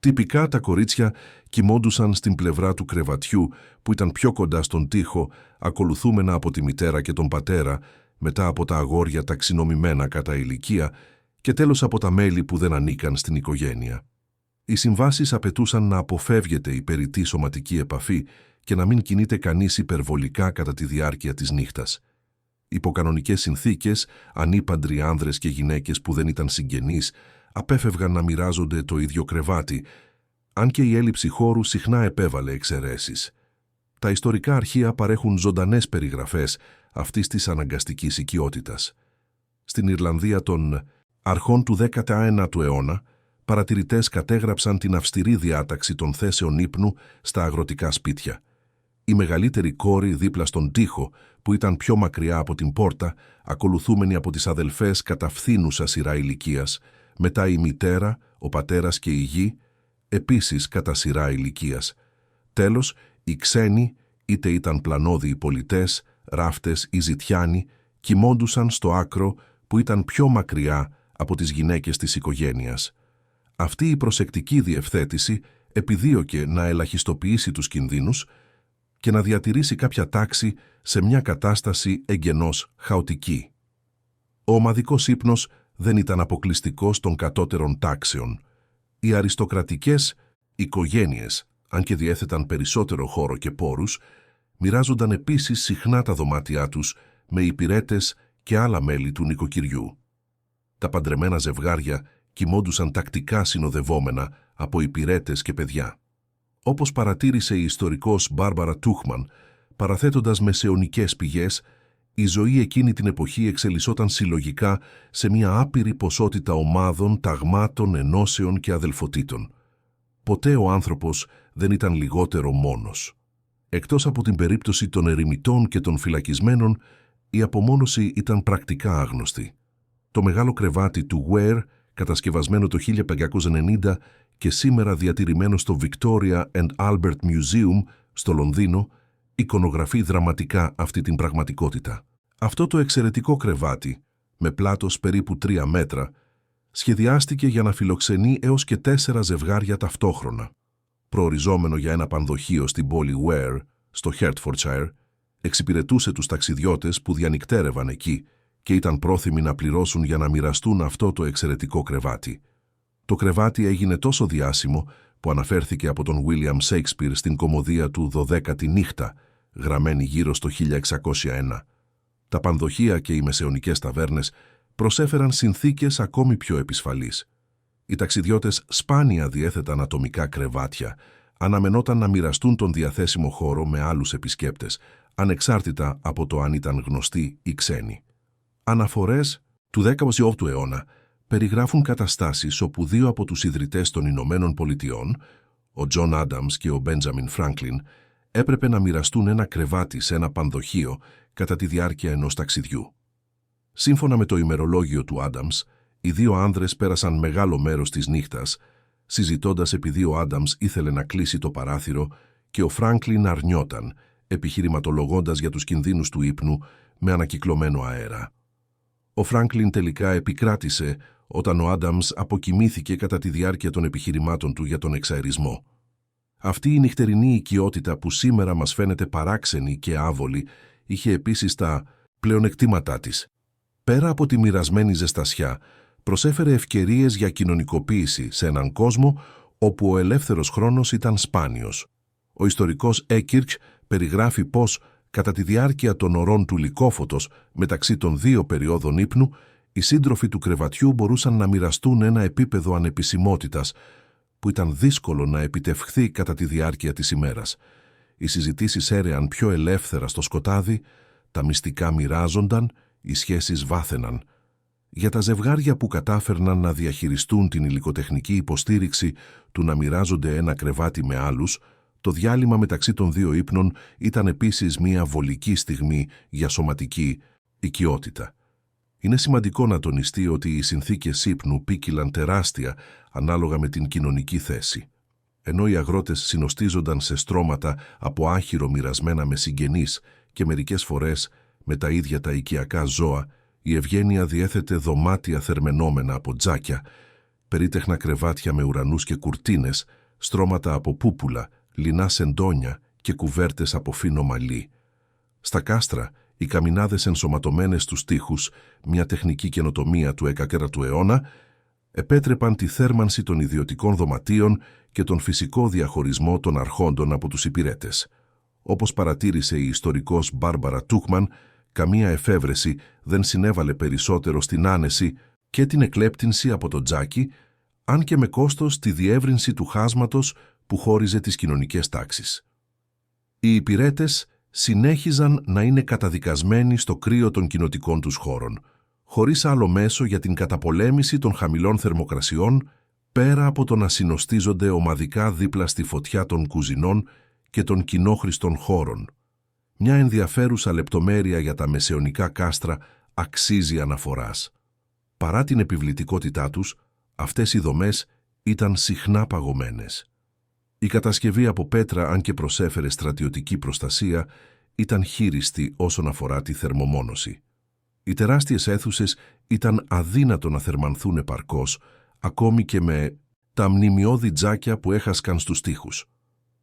Τυπικά τα κορίτσια κοιμόντουσαν στην πλευρά του κρεβατιού που ήταν πιο κοντά στον τοίχο, ακολουθούμενα από τη μητέρα και τον πατέρα, μετά από τα αγόρια ταξινομημένα κατά ηλικία και τέλος από τα μέλη που δεν ανήκαν στην οικογένεια. Οι συμβάσεις απαιτούσαν να αποφεύγεται η περιττή σωματική επαφή και να μην κινείται κανείς υπερβολικά κατά τη διάρκεια της νύχτας. Υπό κανονικές συνθήκες, ανήπαντροι άνδρες και γυναίκες που δεν ήταν συγγενείς απέφευγαν να μοιράζονται το ίδιο κρεβάτι, αν και η έλλειψη χώρου συχνά επέβαλε εξαιρέσεις. Τα ιστορικά αρχεία παρέχουν ζωντανές περιγραφές αυτής της αναγκαστικής οικειότητας. Στην Ιρλανδία των αρχών του 19ου αιώνα, παρατηρητές κατέγραψαν την αυστηρή διάταξη των θέσεων ύπνου στα αγροτικά σπίτια. Η μεγαλύτερη κόρη δίπλα στον τοίχο, που ήταν πιο μακριά από την πόρτα, ακολουθούμενη από τις αδελφές κατά φθήνουσα σειρά ηλικίας, μετά η μητέρα, ο πατέρας και η γη, επίσης κατά σειρά ηλικίας. Τέλος, οι ξένοι, είτε ήταν πλανόδιοι πολιτές, ράφτες ή ζητιάνοι, κοιμόντουσαν στο άκρο που ήταν πιο μακριά από τις γυναίκες της οικογένειας. Αυτή η προσεκτική διευθέτηση επιδίωκε να ελαχιστοποιήσει τους κινδύνους και να διατηρήσει κάποια τάξη σε μια κατάσταση εγγενώς χαοτική. Ο ομαδικός ύπνος δεν ήταν αποκλειστικός των κατώτερων τάξεων. Οι αριστοκρατικές οικογένειες, αν και διέθεταν περισσότερο χώρο και πόρους, μοιράζονταν επίσης συχνά τα δωμάτια τους με υπηρέτες και άλλα μέλη του νοικοκυριού. Τα παντρεμένα ζευγάρια κοιμόντουσαν τακτικά συνοδευόμενα από υπηρέτες και παιδιά. Όπως παρατήρησε η ιστορικός Μπάρμπαρα Τούχμαν, παραθέτοντας μεσαιωνικές πηγές, η ζωή εκείνη την εποχή εξελισσόταν συλλογικά σε μια άπειρη ποσότητα ομάδων, ταγμάτων, ενώσεων και αδελφοτήτων. Ποτέ ο άνθρωπος δεν ήταν λιγότερο μόνος. Εκτός από την περίπτωση των ερημιτών και των φυλακισμένων, η απομόνωση ήταν πρακτικά άγνωστη. Το μεγάλο κρεβάτι του Ware, κατασκευασμένο το 1590 και σήμερα διατηρημένο στο Victoria and Albert Museum στο Λονδίνο, εικονογραφεί δραματικά αυτή την πραγματικότητα. Αυτό το εξαιρετικό κρεβάτι, με πλάτος περίπου 3 μέτρα, σχεδιάστηκε για να φιλοξενεί έως και 4 ζευγάρια ταυτόχρονα. Προοριζόμενο για ένα πανδοχείο στην πόλη Ware, στο Hertfordshire, εξυπηρετούσε τους ταξιδιώτες που διανυκτέρευαν εκεί και ήταν πρόθυμοι να πληρώσουν για να μοιραστούν αυτό το εξαιρετικό κρεβάτι. Το κρεβάτι έγινε τόσο διάσημο που αναφέρθηκε από τον William Shakespeare στην κωμωδία του «12η νύχτα», γραμμένη γύρω στο 1601. Τα πανδοχεία και οι μεσαιωνικές ταβέρνες προσέφεραν συνθήκες ακόμη πιο επισφαλείς. Οι ταξιδιώτες σπάνια διέθεταν ατομικά κρεβάτια, αναμενόταν να μοιραστούν τον διαθέσιμο χώρο με άλλους επισκέπτες, ανεξάρτητα από το αν ήταν γνωστοί ή ξένοι. Αναφορές του 18ου αιώνα περιγράφουν καταστάσεις όπου 2 από τους ιδρυτές των Ηνωμένων Πολιτειών, ο Τζον Άνταμς και ο Μπέντζαμιν Φράνκλιν, έπρεπε να μοιραστούν ένα κρεβάτι σε ένα πανδοχείο κατά τη διάρκεια ενός ταξιδιού. Σύμφωνα με το ημερολόγιο του Άνταμς, οι 2 άνδρες πέρασαν μεγάλο μέρος της νύχτας, συζητώντας επειδή ο Άνταμς ήθελε να κλείσει το παράθυρο και ο Φράνκλιν αρνιόταν, επιχειρηματολογώντας για τους κινδύνους του ύπνου με ανακυκλωμένο αέρα. Ο Φράνκλιν τελικά επικράτησε όταν ο Άνταμς αποκοιμήθηκε κατά τη διάρκεια των επιχειρημάτων του για τον εξαερισμό. Αυτή η νυχτερινή οικειότητα που σήμερα μας φαίνεται παράξενη και άβολη είχε επίσης τα πλεονεκτήματά της. Πέρα από τη μοιρασμένη ζεστασιά, προσέφερε ευκαιρίες για κοινωνικοποίηση σε έναν κόσμο όπου ο ελεύθερος χρόνος ήταν σπάνιος. Ο ιστορικός Έκιρκ περιγράφει πως, κατά τη διάρκεια των ωρών του λυκόφωτος μεταξύ των δύο περιόδων ύπνου, οι σύντροφοι του κρεβατιού μπορούσαν να μοιραστούν ένα επίπεδο ανεπισημότητας που ήταν δύσκολο να επιτευχθεί κατά τη διάρκεια της ημέρας. Οι συζητήσεις έρεαν πιο ελεύθερα στο σκοτάδι, τα μυστικά μοιράζονταν, οι σχέσεις βάθαιναν. Για τα ζευγάρια που κατάφερναν να διαχειριστούν την υλικοτεχνική υποστήριξη του να μοιράζονται ένα κρεβάτι με άλλους, το διάλειμμα μεταξύ των δύο ύπνων ήταν επίσης μια βολική στιγμή για σωματική οικειότητα. Είναι σημαντικό να τονιστεί ότι οι συνθήκες ύπνου ποίκυλαν τεράστια ανάλογα με την κοινωνική θέση. Ενώ οι αγρότες συνοστίζονταν σε στρώματα από άχυρο μοιρασμένα με συγγενείς και μερικές φορές με τα ίδια τα οικιακά ζώα, η ευγένεια διέθετε δωμάτια θερμαινόμενα από τζάκια, περίτεχνα κρεβάτια με ουρανούς και κουρτίνες, στρώματα από πούπουλα, λινά σεντόνια και κουβέρτες από φίνο μαλλί. Στα κάστρα, οι καμινάδες ενσωματωμένες στους τοίχους, μια τεχνική καινοτομία του 11ου αιώνα, επέτρεπαν τη θέρμανση των ιδιωτικών δωματίων και τον φυσικό διαχωρισμό των αρχόντων από τους υπηρέτες. Όπως παρατήρησε η ιστορικός Μπάρμπαρα Τούκμαν, καμία εφεύρεση δεν συνέβαλε περισσότερο στην άνεση και την εκλέπτυνση από το τζάκι, αν και με κόστος τη διεύρυνση του χάσματος που χώριζε τις κοινωνικές τάξεις. Οι υπηρέτες συνέχιζαν να είναι καταδικασμένοι στο κρύο των κοινοτικών τους χώρων, χωρίς άλλο μέσο για την καταπολέμηση των χαμηλών θερμοκρασιών, πέρα από το να συνοστίζονται ομαδικά δίπλα στη φωτιά των κουζινών και των κοινόχρηστων χώρων. Μια ενδιαφέρουσα λεπτομέρεια για τα μεσαιωνικά κάστρα αξίζει αναφοράς. Παρά την επιβλητικότητά τους, αυτές οι δομές ήταν συχνά παγωμένες. Η κατασκευή από πέτρα, αν και προσέφερε στρατιωτική προστασία, ήταν χείριστη όσον αφορά τη θερμομόνωση. Οι τεράστιες αίθουσες ήταν αδύνατο να θερμανθούν επαρκώς, ακόμη και με τα μνημιώδη τζάκια που έχασκαν στους τοίχους.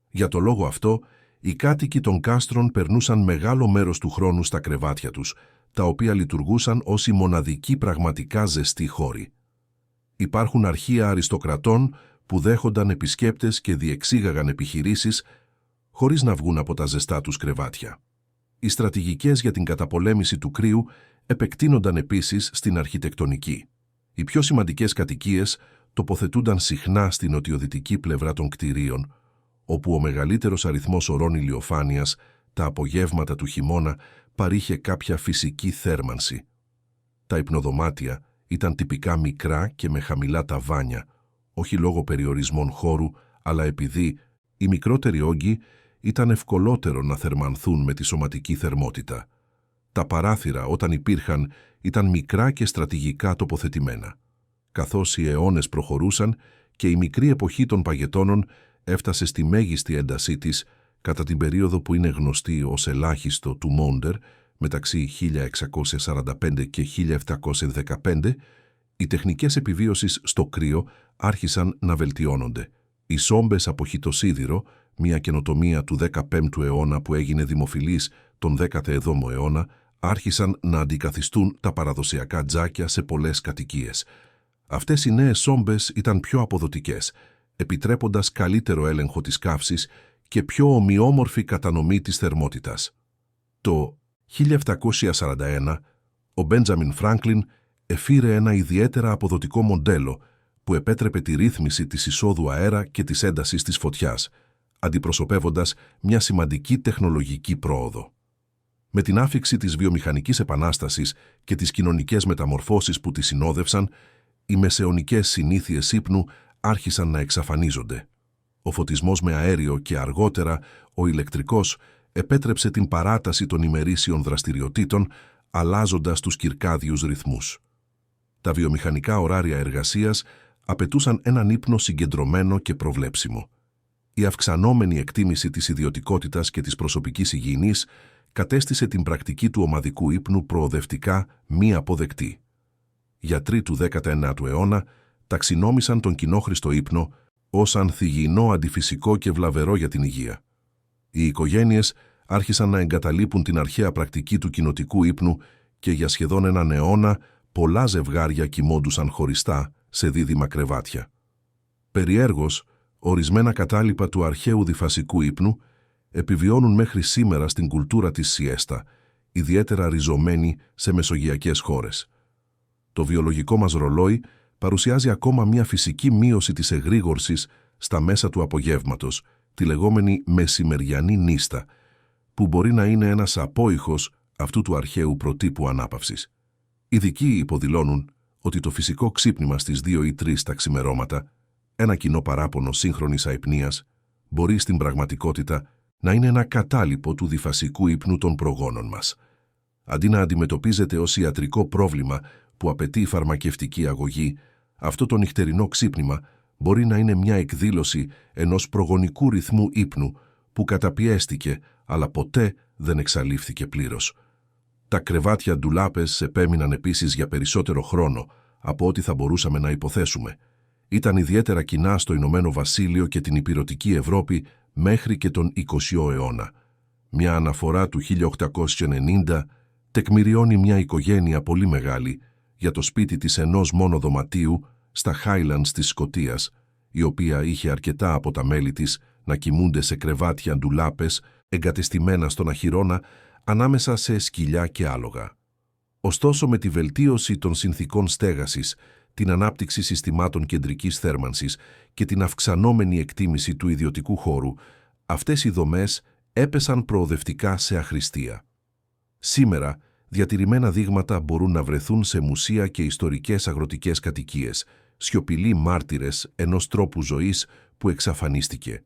Για το λόγο αυτό, οι κάτοικοι των κάστρων περνούσαν μεγάλο μέρος του χρόνου στα κρεβάτια τους, τα οποία λειτουργούσαν ως οι μοναδικοί πραγματικά ζεστοί χώροι. Υπάρχουν αρχεία αριστοκρατών που δέχονταν επισκέπτες και διεξήγαγαν επιχειρήσεις χωρίς να βγουν από τα ζεστά τους κρεβάτια. Οι στρατηγικές για την καταπολέμηση του κρύου επεκτείνονταν επίσης στην αρχιτεκτονική. Οι πιο σημαντικές κατοικίες τοποθετούνταν συχνά στην νοτιοδυτική πλευρά των κτηρίων, όπου ο μεγαλύτερος αριθμός ωρών ηλιοφάνειας τα απογεύματα του χειμώνα παρήχε κάποια φυσική θέρμανση. Τα υπνοδωμάτια ήταν τυπικά μικρά και με χαμηλά ταβάνια, όχι λόγω περιορισμών χώρου, αλλά επειδή οι μικρότεροι όγκοι ήταν ευκολότερο να θερμανθούν με τη σωματική θερμότητα. Τα παράθυρα, όταν υπήρχαν, ήταν μικρά και στρατηγικά τοποθετημένα. Καθώς οι αιώνες προχωρούσαν και η μικρή εποχή των παγετώνων έφτασε στη μέγιστη έντασή της κατά την περίοδο που είναι γνωστή ως ελάχιστο του Μόντερ, μεταξύ 1645 και 1715, οι τεχνικές επιβίωσης στο κρύο άρχισαν να βελτιώνονται. Οι σόμπες από χιτοσίδηρο, μια καινοτομία του 15ου αιώνα που έγινε δημοφιλής τον 17ο αιώνα, άρχισαν να αντικαθιστούν τα παραδοσιακά τζάκια σε πολλές κατοικίες. Αυτές οι νέες σόμπες ήταν πιο αποδοτικές, επιτρέποντας καλύτερο έλεγχο της καύσης και πιο ομοιόμορφη κατανομή της θερμότητας. Το 1741, ο Μπέντζαμιν Φράνκλιν εφήρε ένα ιδιαίτερα αποδοτικό μοντέλο που επέτρεπε τη ρύθμιση της εισόδου αέρα και της έντασης της φωτιάς, αντιπροσωπεύοντας μια σημαντική τεχνολογική πρόοδο. Με την άφιξη της βιομηχανικής επανάστασης και τις κοινωνικές μεταμορφώσεις που τη συνόδευσαν, οι μεσαιωνικές συνήθειες ύπνου άρχισαν να εξαφανίζονται. Ο φωτισμός με αέριο και αργότερα ο ηλεκτρικός επέτρεψε την παράταση των ημερήσιων δραστηριοτήτων, αλλάζοντας τους κυρκάδιους ρυθμούς. Τα βιομηχανικά ωράρια εργασίας απαιτούσαν έναν ύπνο συγκεντρωμένο και προβλέψιμο. Η αυξανόμενη εκτίμηση της ιδιωτικότητας και της προσωπικής υγιεινής κατέστησε την πρακτική του ομαδικού ύπνου προοδευτικά μη αποδεκτή. Γιατροί του 19ου αιώνα ταξινόμησαν τον κοινόχρηστο ύπνο ως ανθυγιεινό, αντιφυσικό και βλαβερό για την υγεία. Οι οικογένειες άρχισαν να εγκαταλείπουν την αρχαία πρακτική του κοινοτικού ύπνου και για σχεδόν έναν αιώνα πολλά ζευγάρια κοιμόντουσαν χωριστά σε δίδυμα κρεβάτια. Περιέργως, ορισμένα κατάλοιπα του αρχαίου διφασικού ύπνου επιβιώνουν μέχρι σήμερα στην κουλτούρα της σιέστα, ιδιαίτερα ριζωμένη σε μεσογειακές χώρες. Το βιολογικό μας ρολόι παρουσιάζει ακόμα μια φυσική μείωση της εγρήγορσης στα μέσα του απογεύματος, τη λεγόμενη μεσημεριανή νύστα, που μπορεί να είναι ένας απόϊχος αυτού του αρχαίου προτύπου ανάπαυσης. Ειδικοί υποδηλώνουν ότι το φυσικό ξύπνημα στις 2 ή 3 τα ξημερώματα, ένα κοινό παράπονο σύγχρονης αϊπνίας, μπορεί στην πραγματικότητα να είναι ένα κατάλοιπο του διφασικού ύπνου των προγόνων μας. Αντί να αντιμετωπίζεται ως ιατρικό πρόβλημα που απαιτεί φαρμακευτική αγωγή, αυτό το νυχτερινό ξύπνημα μπορεί να είναι μια εκδήλωση ενός προγονικού ρυθμού ύπνου που καταπιέστηκε, αλλά ποτέ δεν εξαλείφθηκε πλήρως. Τα κρεβάτια ντουλάπες επέμειναν επίσης για περισσότερο χρόνο από ό,τι θα μπορούσαμε να υποθέσουμε. Ήταν ιδιαίτερα κοινά στο Ηνωμένο Βασίλειο και την ηπειρωτική Ευρώπη μέχρι και τον 20ο αιώνα. Μια αναφορά του 1890 τεκμηριώνει μια οικογένεια πολύ μεγάλη για το σπίτι της ενός μόνο δωματίου στα Highlands της Σκωτίας, η οποία είχε αρκετά από τα μέλη της να κοιμούνται σε κρεβάτια ντουλάπες εγκατεστημένα στον αχυρώνα ανάμεσα σε σκυλιά και άλογα. Ωστόσο, με τη βελτίωση των συνθηκών στέγασης, την ανάπτυξη συστημάτων κεντρικής θέρμανσης και την αυξανόμενη εκτίμηση του ιδιωτικού χώρου, αυτές οι δομές έπεσαν προοδευτικά σε αχρηστία. Σήμερα, διατηρημένα δείγματα μπορούν να βρεθούν σε μουσεία και ιστορικές αγροτικές κατοικίες, σιωπηλοί μάρτυρες ενός τρόπου ζωής που εξαφανίστηκε.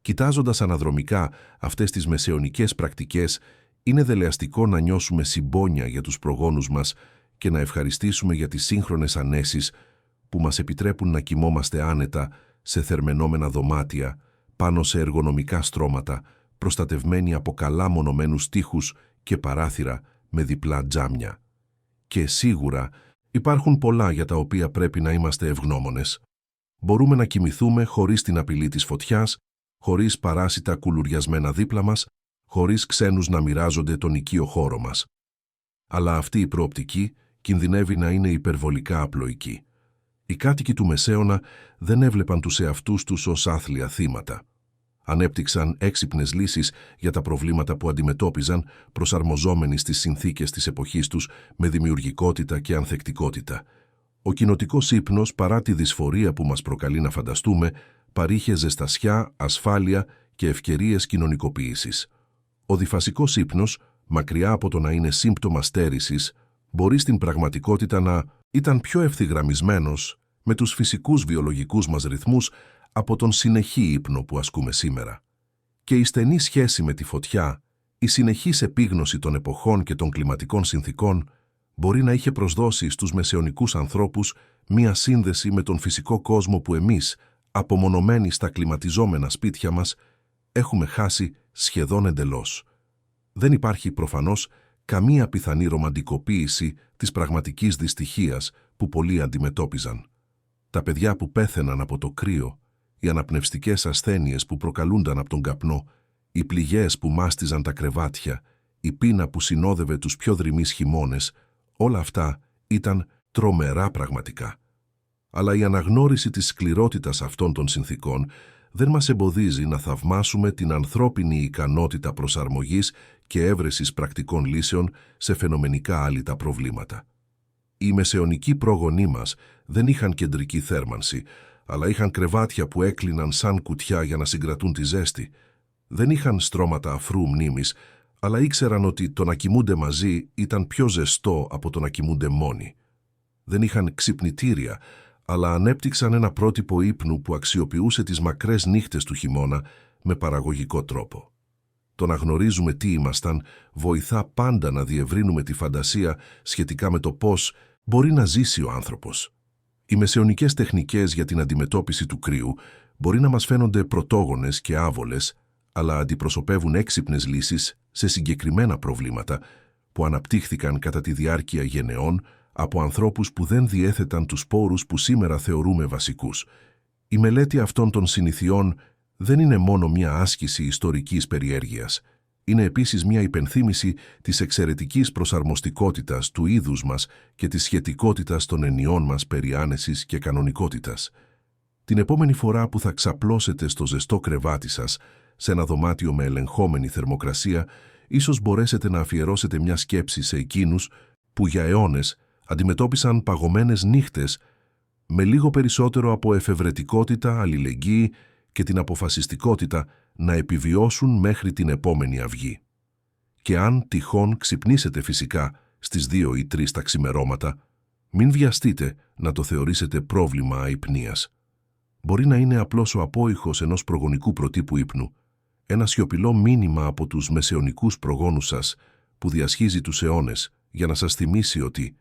Κοιτάζοντας αναδρομικά αυτές τις μεσαιωνικές πρακτικές, είναι δελεαστικό να νιώσουμε συμπόνια για τους προγόνους μας και να ευχαριστήσουμε για τις σύγχρονες ανέσεις που μας επιτρέπουν να κοιμόμαστε άνετα σε θερμαινόμενα δωμάτια, πάνω σε εργονομικά στρώματα, προστατευμένοι από καλά μονωμένους τοίχους και παράθυρα με διπλά τζάμια. Και σίγουρα υπάρχουν πολλά για τα οποία πρέπει να είμαστε ευγνώμονες. Μπορούμε να κοιμηθούμε χωρίς την απειλή της φωτιάς, χωρίς παράσιτα κουλουριασμένα δίπλα μας, χωρίς ξένους να μοιράζονται τον οικείο χώρο μας. Αλλά αυτή η προοπτική κινδυνεύει να είναι υπερβολικά απλοϊκή. Οι κάτοικοι του Μεσαίωνα δεν έβλεπαν τους εαυτούς τους ως άθλια θύματα. Ανέπτυξαν έξυπνες λύσεις για τα προβλήματα που αντιμετώπιζαν, προσαρμοζόμενοι στις συνθήκες της εποχής τους με δημιουργικότητα και ανθεκτικότητα. Ο κοινοτικός ύπνος, παρά τη δυσφορία που μας προκαλεί να φανταστούμε, παρήχε ζεστασιά, ασφάλεια και ευκαιρίες κοινωνικοποίησης. Ο διφασικός ύπνος, μακριά από το να είναι σύμπτωμα στέρησης, μπορεί στην πραγματικότητα να ήταν πιο ευθυγραμμισμένος με τους φυσικούς βιολογικούς μας ρυθμούς από τον συνεχή ύπνο που ασκούμε σήμερα. Και η στενή σχέση με τη φωτιά, η συνεχής επίγνωση των εποχών και των κλιματικών συνθηκών, μπορεί να είχε προσδώσει στους μεσαιωνικούς ανθρώπους μία σύνδεση με τον φυσικό κόσμο που εμείς, απομονωμένοι στα κλιματιζόμενα σπίτια μας, έχουμε χάσει σχεδόν εντελώς. Δεν υπάρχει προφανώς καμία πιθανή ρομαντικοποίηση της πραγματικής δυστυχίας που πολλοί αντιμετώπιζαν. Τα παιδιά που πέθαιναν από το κρύο, οι αναπνευστικές ασθένειες που προκαλούνταν από τον καπνό, οι πληγές που μάστιζαν τα κρεβάτια, η πείνα που συνόδευε τους πιο δρυμείς χειμώνες, όλα αυτά ήταν τρομερά πραγματικά. Αλλά η αναγνώριση της σκληρότητας αυτών των συνθηκών δεν μας εμποδίζει να θαυμάσουμε την ανθρώπινη ικανότητα προσαρμογής και έβρεσης πρακτικών λύσεων σε φαινομενικά άλυτα προβλήματα. Οι μεσαιωνικοί πρόγονοί μας δεν είχαν κεντρική θέρμανση, αλλά είχαν κρεβάτια που έκλειναν σαν κουτιά για να συγκρατούν τη ζέστη. Δεν είχαν στρώματα αφρού μνήμης, αλλά ήξεραν ότι το να κοιμούνται μαζί ήταν πιο ζεστό από το να κοιμούνται μόνοι. Δεν είχαν ξυπνητήρια, αλλά ανέπτυξαν ένα πρότυπο ύπνου που αξιοποιούσε τις μακρές νύχτες του χειμώνα με παραγωγικό τρόπο. Το να γνωρίζουμε τι ήμασταν βοηθά πάντα να διευρύνουμε τη φαντασία σχετικά με το πώς μπορεί να ζήσει ο άνθρωπος. Οι μεσαιωνικές τεχνικές για την αντιμετώπιση του κρύου μπορεί να μας φαίνονται πρωτόγονες και άβολες, αλλά αντιπροσωπεύουν έξυπνες λύσεις σε συγκεκριμένα προβλήματα που αναπτύχθηκαν κατά τη διάρκεια γενεών από ανθρώπους που δεν διέθεταν τους πόρους που σήμερα θεωρούμε βασικούς. Η μελέτη αυτών των συνηθιών δεν είναι μόνο μια άσκηση ιστορικής περιέργειας. Είναι επίσης μια υπενθύμηση της εξαιρετικής προσαρμοστικότητας του είδους μας και της σχετικότητας των ενιών μας περί άνεσης και κανονικότητας. Την επόμενη φορά που θα ξαπλώσετε στο ζεστό κρεβάτι σας, σε ένα δωμάτιο με ελεγχόμενη θερμοκρασία, ίσως μπορέσετε να αφιερώσετε μια σκέψη σε εκείνους που για αιώνες αντιμετώπισαν παγωμένες νύχτες με λίγο περισσότερο από εφευρετικότητα, αλληλεγγύη και την αποφασιστικότητα να επιβιώσουν μέχρι την επόμενη αυγή. Και αν τυχόν ξυπνήσετε φυσικά στις 2 ή 3 τα ξημερώματα, μην βιαστείτε να το θεωρήσετε πρόβλημα αϊπνίας. Μπορεί να είναι απλώς ο απόϊχος ενός προγονικού προτύπου ύπνου, ένα σιωπηλό μήνυμα από τους μεσαιωνικούς προγόνους σας που διασχίζει τους αιώνες για να σας θυμίσει ότι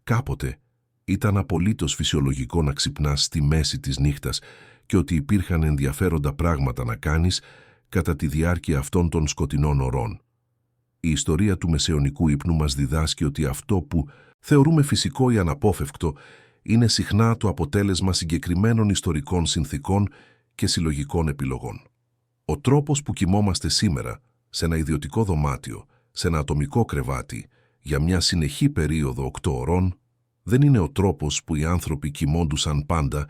κάποτε ήταν απολύτως φυσιολογικό να ξυπνάς στη μέση της νύχτας και ότι υπήρχαν ενδιαφέροντα πράγματα να κάνεις κατά τη διάρκεια αυτών των σκοτεινών ωρών. Η ιστορία του μεσαιωνικού ύπνου μας διδάσκει ότι αυτό που θεωρούμε φυσικό ή αναπόφευκτο είναι συχνά το αποτέλεσμα συγκεκριμένων ιστορικών συνθηκών και συλλογικών επιλογών. Ο τρόπος που κοιμόμαστε σήμερα, σε ένα ιδιωτικό δωμάτιο, σε ένα ατομικό κρεβάτι, για μια συνεχή περίοδο 8 ωρών, δεν είναι ο τρόπος που οι άνθρωποι κοιμόντουσαν πάντα,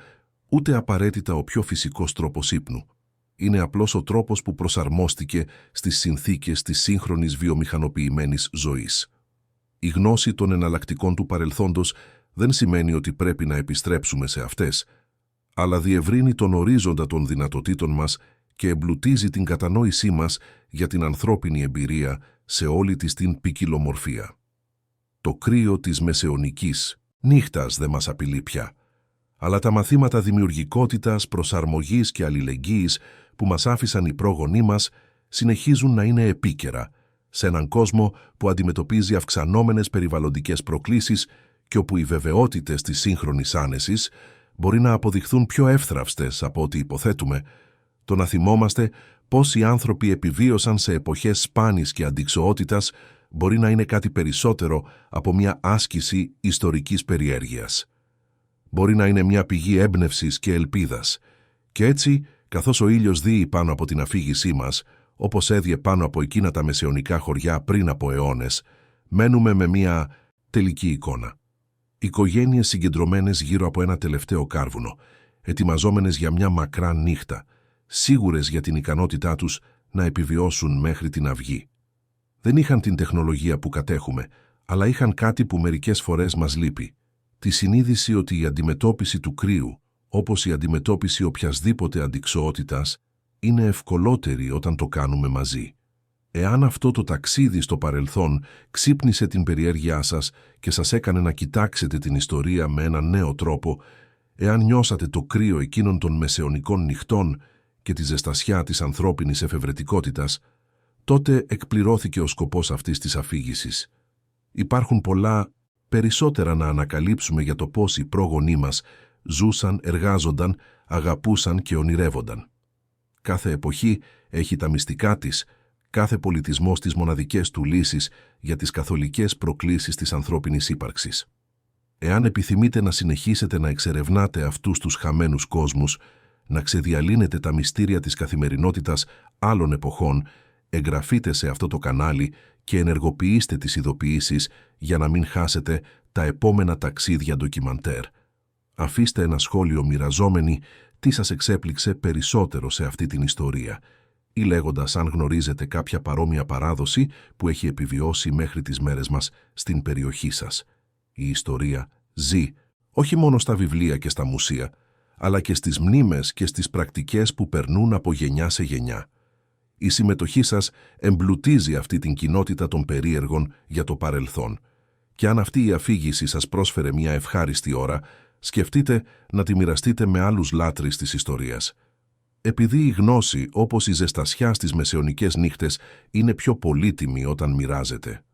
ούτε απαραίτητα ο πιο φυσικός τρόπος ύπνου. Είναι απλώς ο τρόπος που προσαρμόστηκε στις συνθήκες της σύγχρονης βιομηχανοποιημένης ζωής. Η γνώση των εναλλακτικών του παρελθόντος δεν σημαίνει ότι πρέπει να επιστρέψουμε σε αυτές, αλλά διευρύνει τον ορίζοντα των δυνατοτήτων μας και εμπλουτίζει την κατανόησή μας για την ανθρώπινη εμπειρία σε όλη της την ποικιλομορφία. Το κρύο της μεσαιωνικής νύχτας δεν μας απειλεί πια, αλλά τα μαθήματα δημιουργικότητας, προσαρμογής και αλληλεγγύης που μας άφησαν οι πρόγονοί μας συνεχίζουν να είναι επίκαιρα σε έναν κόσμο που αντιμετωπίζει αυξανόμενες περιβαλλοντικές προκλήσεις και όπου οι βεβαιότητες της σύγχρονης άνεσης μπορεί να αποδειχθούν πιο εύθραυστες από ό,τι υποθέτουμε. Το να θυμόμαστε πώς οι άνθρωποι επιβίωσαν σε εποχές σπάνης και αντιξοότητας μπορεί να είναι κάτι περισσότερο από μια άσκηση ιστορικής περιέργειας. Μπορεί να είναι μια πηγή έμπνευσης και ελπίδας. Και έτσι, καθώς ο ήλιος δύει πάνω από την αφήγησή μας, όπως έδιε πάνω από εκείνα τα μεσαιωνικά χωριά πριν από αιώνες, μένουμε με μια τελική εικόνα. Οικογένειες συγκεντρωμένες γύρω από ένα τελευταίο κάρβουνο, ετοιμαζόμενες για μια μακρά νύχτα, σίγουρες για την ικανότητά τους να επιβιώσουν μέχρι την αυγή. Δεν είχαν την τεχνολογία που κατέχουμε, αλλά είχαν κάτι που μερικές φορές μας λείπει. Τη συνείδηση ότι η αντιμετώπιση του κρύου, όπως η αντιμετώπιση οποιασδήποτε αντιξοότητας, είναι ευκολότερη όταν το κάνουμε μαζί. Εάν αυτό το ταξίδι στο παρελθόν ξύπνησε την περιέργειά σας και σας έκανε να κοιτάξετε την ιστορία με έναν νέο τρόπο, εάν νιώσατε το κρύο εκείνων των μεσαιωνικών νυχτών και τη ζεστασιά της ανθρώπινης εφευρετικότητας, τότε εκπληρώθηκε ο σκοπός αυτής της αφήγησης. Υπάρχουν πολλά περισσότερα να ανακαλύψουμε για το πώς οι πρόγονοί μας ζούσαν, εργάζονταν, αγαπούσαν και ονειρεύονταν. Κάθε εποχή έχει τα μυστικά της, κάθε πολιτισμός τις μοναδικές του λύσεις για τις καθολικές προκλήσεις της ανθρώπινης ύπαρξης. Εάν επιθυμείτε να συνεχίσετε να εξερευνάτε αυτούς τους χαμένους κόσμους, να ξεδιαλύνετε τα μυστήρια της καθημερινότητας άλλων εποχών, εγγραφείτε σε αυτό το κανάλι και ενεργοποιήστε τις ειδοποιήσεις για να μην χάσετε τα επόμενα ταξίδια ντοκιμαντέρ. Αφήστε ένα σχόλιο μοιραζόμενοι τι σας εξέπληξε περισσότερο σε αυτή την ιστορία ή λέγοντας αν γνωρίζετε κάποια παρόμοια παράδοση που έχει επιβιώσει μέχρι τις μέρες μας στην περιοχή σας. Η ιστορία ζει όχι μόνο στα βιβλία και στα μουσεία, αλλά και στις μνήμες και στις πρακτικές που περνούν από γενιά σε γενιά. Η συμμετοχή σας εμπλουτίζει αυτή την κοινότητα των περίεργων για το παρελθόν. Και αν αυτή η αφήγηση σας πρόσφερε μια ευχάριστη ώρα, σκεφτείτε να τη μοιραστείτε με άλλους λάτρεις της ιστορίας. Επειδή η γνώση, όπως η ζεστασιά στις μεσαιωνικές νύχτες, είναι πιο πολύτιμη όταν μοιράζεται.